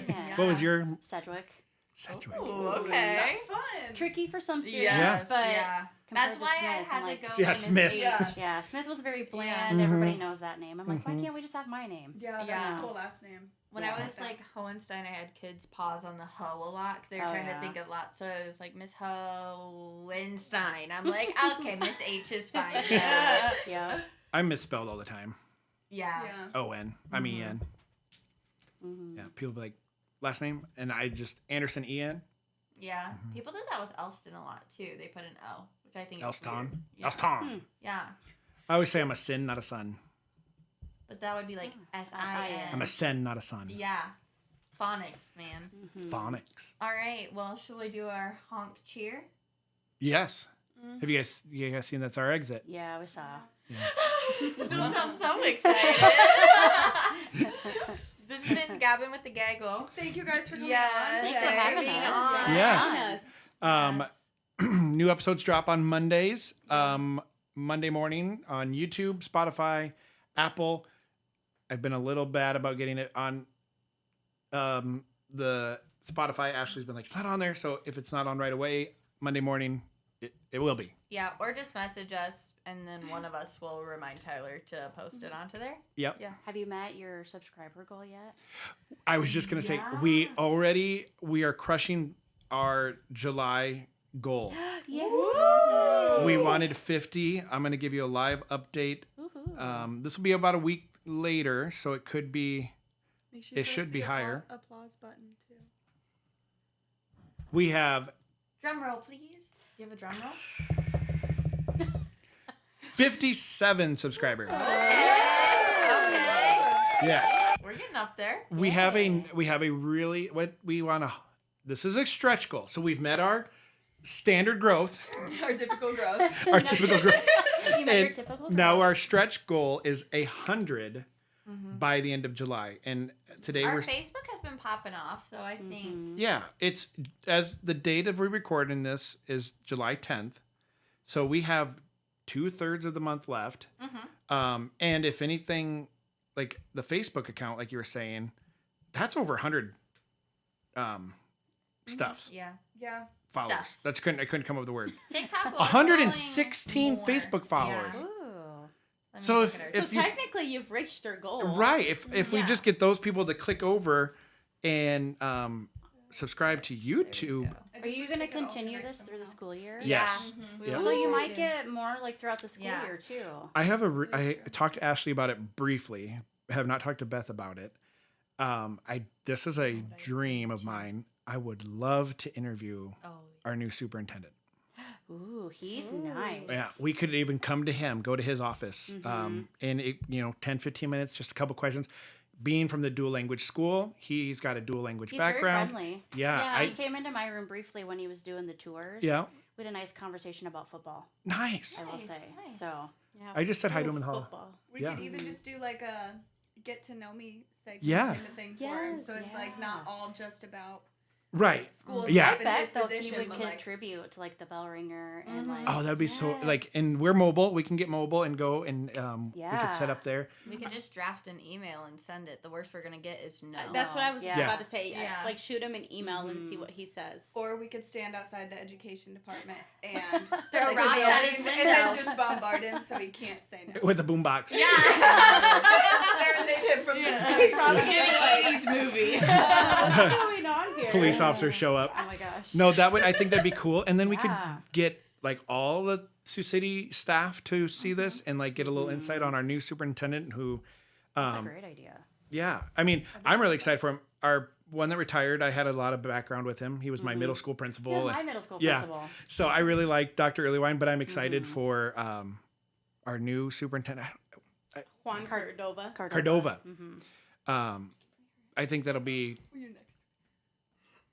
Yeah. What was your... Sedgwick. Sedgwick. Ooh, okay. That's fun. Tricky for some students, Yes, but yeah. compared That's to why I Smith, had I'm to like, go. Yeah, by Miss Smith. H. Yeah. Yeah, Smith was very bland. Yeah. Mm-hmm. Everybody knows that name. I'm like, why can't we just have my name? Yeah, that's Yeah. a cool last name. When Yeah. I was like Hohenstein, I had kids pause on the ho a lot because they were Oh, trying yeah. to think a lot. So it was like Miss Hohenstein. I'm like, okay, Miss H is fine. Yeah. I misspelled all the time. Yeah. Yeah. I'm Ian. Yeah, people be like, last name, and I just Anderson Ian. Yeah. People do that with Elston a lot too. They put an O, which I think is Elston. weird. Yeah. Elston. Yeah. I always say I'm a sin, not a son. But that would be like S-I-N. I'm a sen, not a son. Yeah. Phonics, man. Phonics. All right. Well, shall we do our honk cheer? Yes. Have you guys seen that's our exit? Yeah, we saw. Don't sound so excited. This has been Gavin with the Gaggle. Thank you guys for coming Yeah, on. Thanks for today. having being us. on. Yes. Yes. New episodes drop on Mondays. Monday morning on YouTube, Spotify, Apple. I've been a little bad about getting it on the Spotify. Ashley's been like, it's not on there. So if it's not on right away, Monday morning, it will be. Yeah, or just message us, and then one of us will remind Tyler to post it onto there. Yep. Yeah. Have you met your subscriber goal yet? I was just going to say, we are crushing our July goal. Yeah. We wanted 50. I'm going to give you a live update. This will be about a week later, so it could be. Make sure It you press should be the higher. Applause button too. We have Drum roll, please. Do you have a drum roll? 57 subscribers. Okay. Yes. We're getting up there. We have a really what we want to. This is a stretch goal. So we've met our standard growth, Our typical growth. our typical growth. You met your And typical now goal? our stretch goal is 100 by the end of July. And today Our we're Facebook has been popping off, so I think yeah, it's as the date of we recording this is July 10th. So we have 2/3 of the month left. And if anything, like the Facebook account, like you were saying, that's over 100 stuffs. yeah. Yeah. Followers. Stuffs. I couldn't come up with the word. TikTok will 116 more. Facebook followers. Yeah. Ooh. Let me So look if- at our- So if you- technically, you've reached your goal. Right. If we Yeah. just get those people to click over and subscribe to YouTube. Are you going to continue this through the school year? Yes. We Yeah. will So you do. might get more like throughout the school Yeah. year too. I have I talked to Ashley about it briefly. Have not talked to Beth about it. This is a dream of mine. I would love to interview Oh, our new superintendent. Ooh, he's nice. Yeah, we could even come to him, go to his office, and 10, 15 minutes, just a couple questions. Being from the dual language school, he's got a dual language He's background. very friendly. Yeah, He came into my room briefly when he was doing the tours. Yeah. We had a nice conversation about football, Nice. I will Nice, say. nice. So, Yeah. I just said hi to him in the hall. Football. We Yeah. could even just do like a get to know me segment Yeah. kind of thing for him. So it's like not all just about Right. school Yeah. I stuff and his bet though he position, would but like contribute to like the bell ringer and like. Oh, that'd be so and we're mobile. We can get mobile and go and we could set Yeah. up there. We could just draft an email and send it. The worst we're gonna get is no. That's what I was just Yeah. about to say. Yeah. Like, shoot him an email and see what he says. or we could stand outside the education department and Throw like, rocks at his and window. then just bombard him so he can't say no. With the boombox. Serenade him from the street. He's probably Give me like, 80s movie. what's going on here? Police officers show up. Oh my gosh. No, I think that'd be cool. And then we could Yeah. get like all the Sioux City staff to see this and like get a little insight on our new superintendent who That's a great idea. yeah. I mean, I'm really excited for him. Our one that retired, I had a lot of background with him. He was my middle school principal. He was and- my middle school yeah. principal. So I really like Dr. Earlywine, but I'm excited for our new superintendent, Juan Cordova. Cordova. I think that'll be You're next.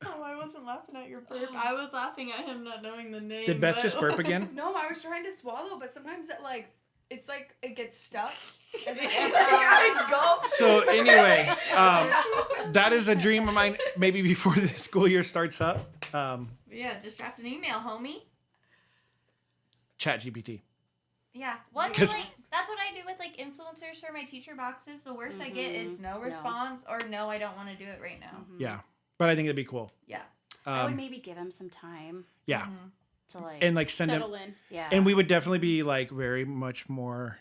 Oh, I wasn't laughing at your burp. I was laughing at him not knowing the name. Did Beth but- just burp again? No, I was trying to swallow, but sometimes it's like it gets stuck. And then I go. So anyway, that is a dream of mine. Maybe before the school year starts up, Yeah, just draft an email, homie. Chat GPT. Yeah. What? 'Cause- Like, that's what I do with like influencers for my teacher boxes. The worst I get is no response or no, I don't want to do it right now. Yeah, but I think it'd be cool. Yeah. I would maybe give him some time Yeah, to like and like send Settle them, in. yeah. and we would definitely be like very much more.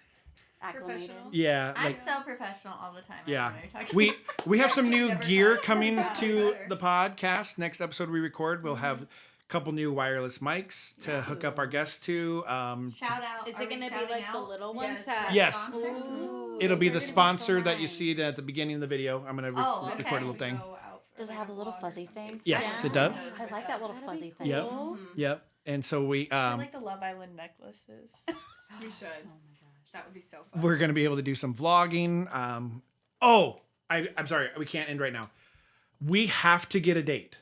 acclimated. Professional. Yeah, I'm like so professional all the time. I yeah. don't know what you're talking We have some Actually, new never gear thought coming about to better. the podcast. Next episode we record, we'll have a couple new wireless mics to hook up our guests to. Shout out. Is Are it we going to be shouting like the out? little ones? Yes. that- Yes. Sponsors? Ooh. It'll be those the are gonna be so sponsor that you nice. see at the beginning of the video. I'm gonna Oh, okay. record a little thing. Does it have a little fuzzy thing? Yes, it does. I like that little fuzzy thing. Yep. Yep. And so we I like the Love Island necklaces. We should. Oh my gosh. That would be so fun. we're gonna be able to do some vlogging. I'm sorry, we can't end right now. We have to get a date.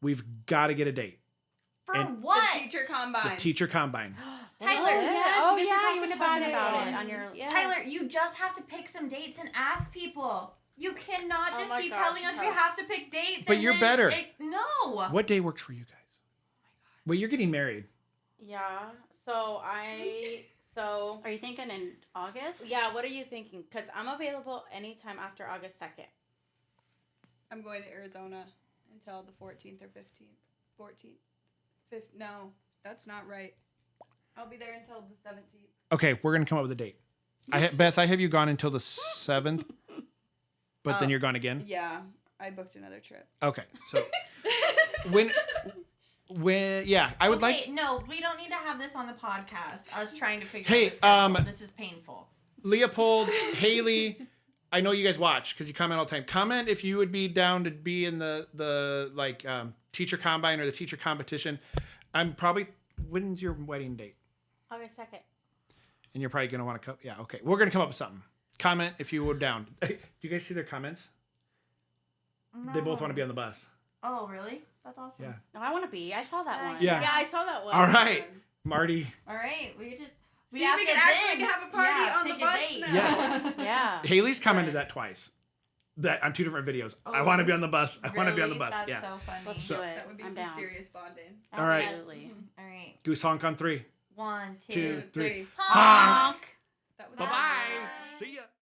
We've got to get a date. For And- what? The teacher combine. The teacher combine. Tyler, Oh, yeah. Oh, You guys were yeah, talking you were about talking it about it. on your. Yes. Tyler, you just have to pick some dates and ask people. You cannot Oh just my keep gosh, telling us we no. have to pick dates. But and you're then better. No. What day works for you guys? Well, you're getting married. Yeah. So Are you thinking in August? yeah. What are you thinking? Because I'm available anytime after August 2nd. I'm going to Arizona until the 14th or 15th. 14th. No, that's not right. I'll be there until the 17th. Okay, we're gonna come up with a date. Beth, I have you gone until the 7th, but then you're gone again. Yeah, I booked another trip. Okay, so when yeah, I would like No, we don't need to have this on the podcast. I was trying to figure Hey, out the schedule. This is painful. Leopold, Haley. I know you guys watch because you comment all the time. Comment if you would be down to be in the teacher combine or the teacher competition. I'm probably. When's your wedding date? August 2nd. And you're probably gonna want to come. Yeah, okay. We're gonna come up with something. Comment if you were down. Do you guys see their comments? They both want to be on the bus. Oh, really? That's awesome. Yeah. Oh, I want to be. I saw that one. Yeah. Yeah, I saw that one. All right, Marty. All right. We could just. See, we can actually have a party on the pick a bus date. now. Yes. Yeah. Haley's commented that twice. That on 2 different videos. I want to be on the bus. I want to be on the Really? bus. That's yeah. so funny. Let's So- do it. That would be I'm some down. serious bonding. All right. Absolutely. All right. Goose honk on 3. 1, 2, 2, 3. honk. That was Bye bye. See ya.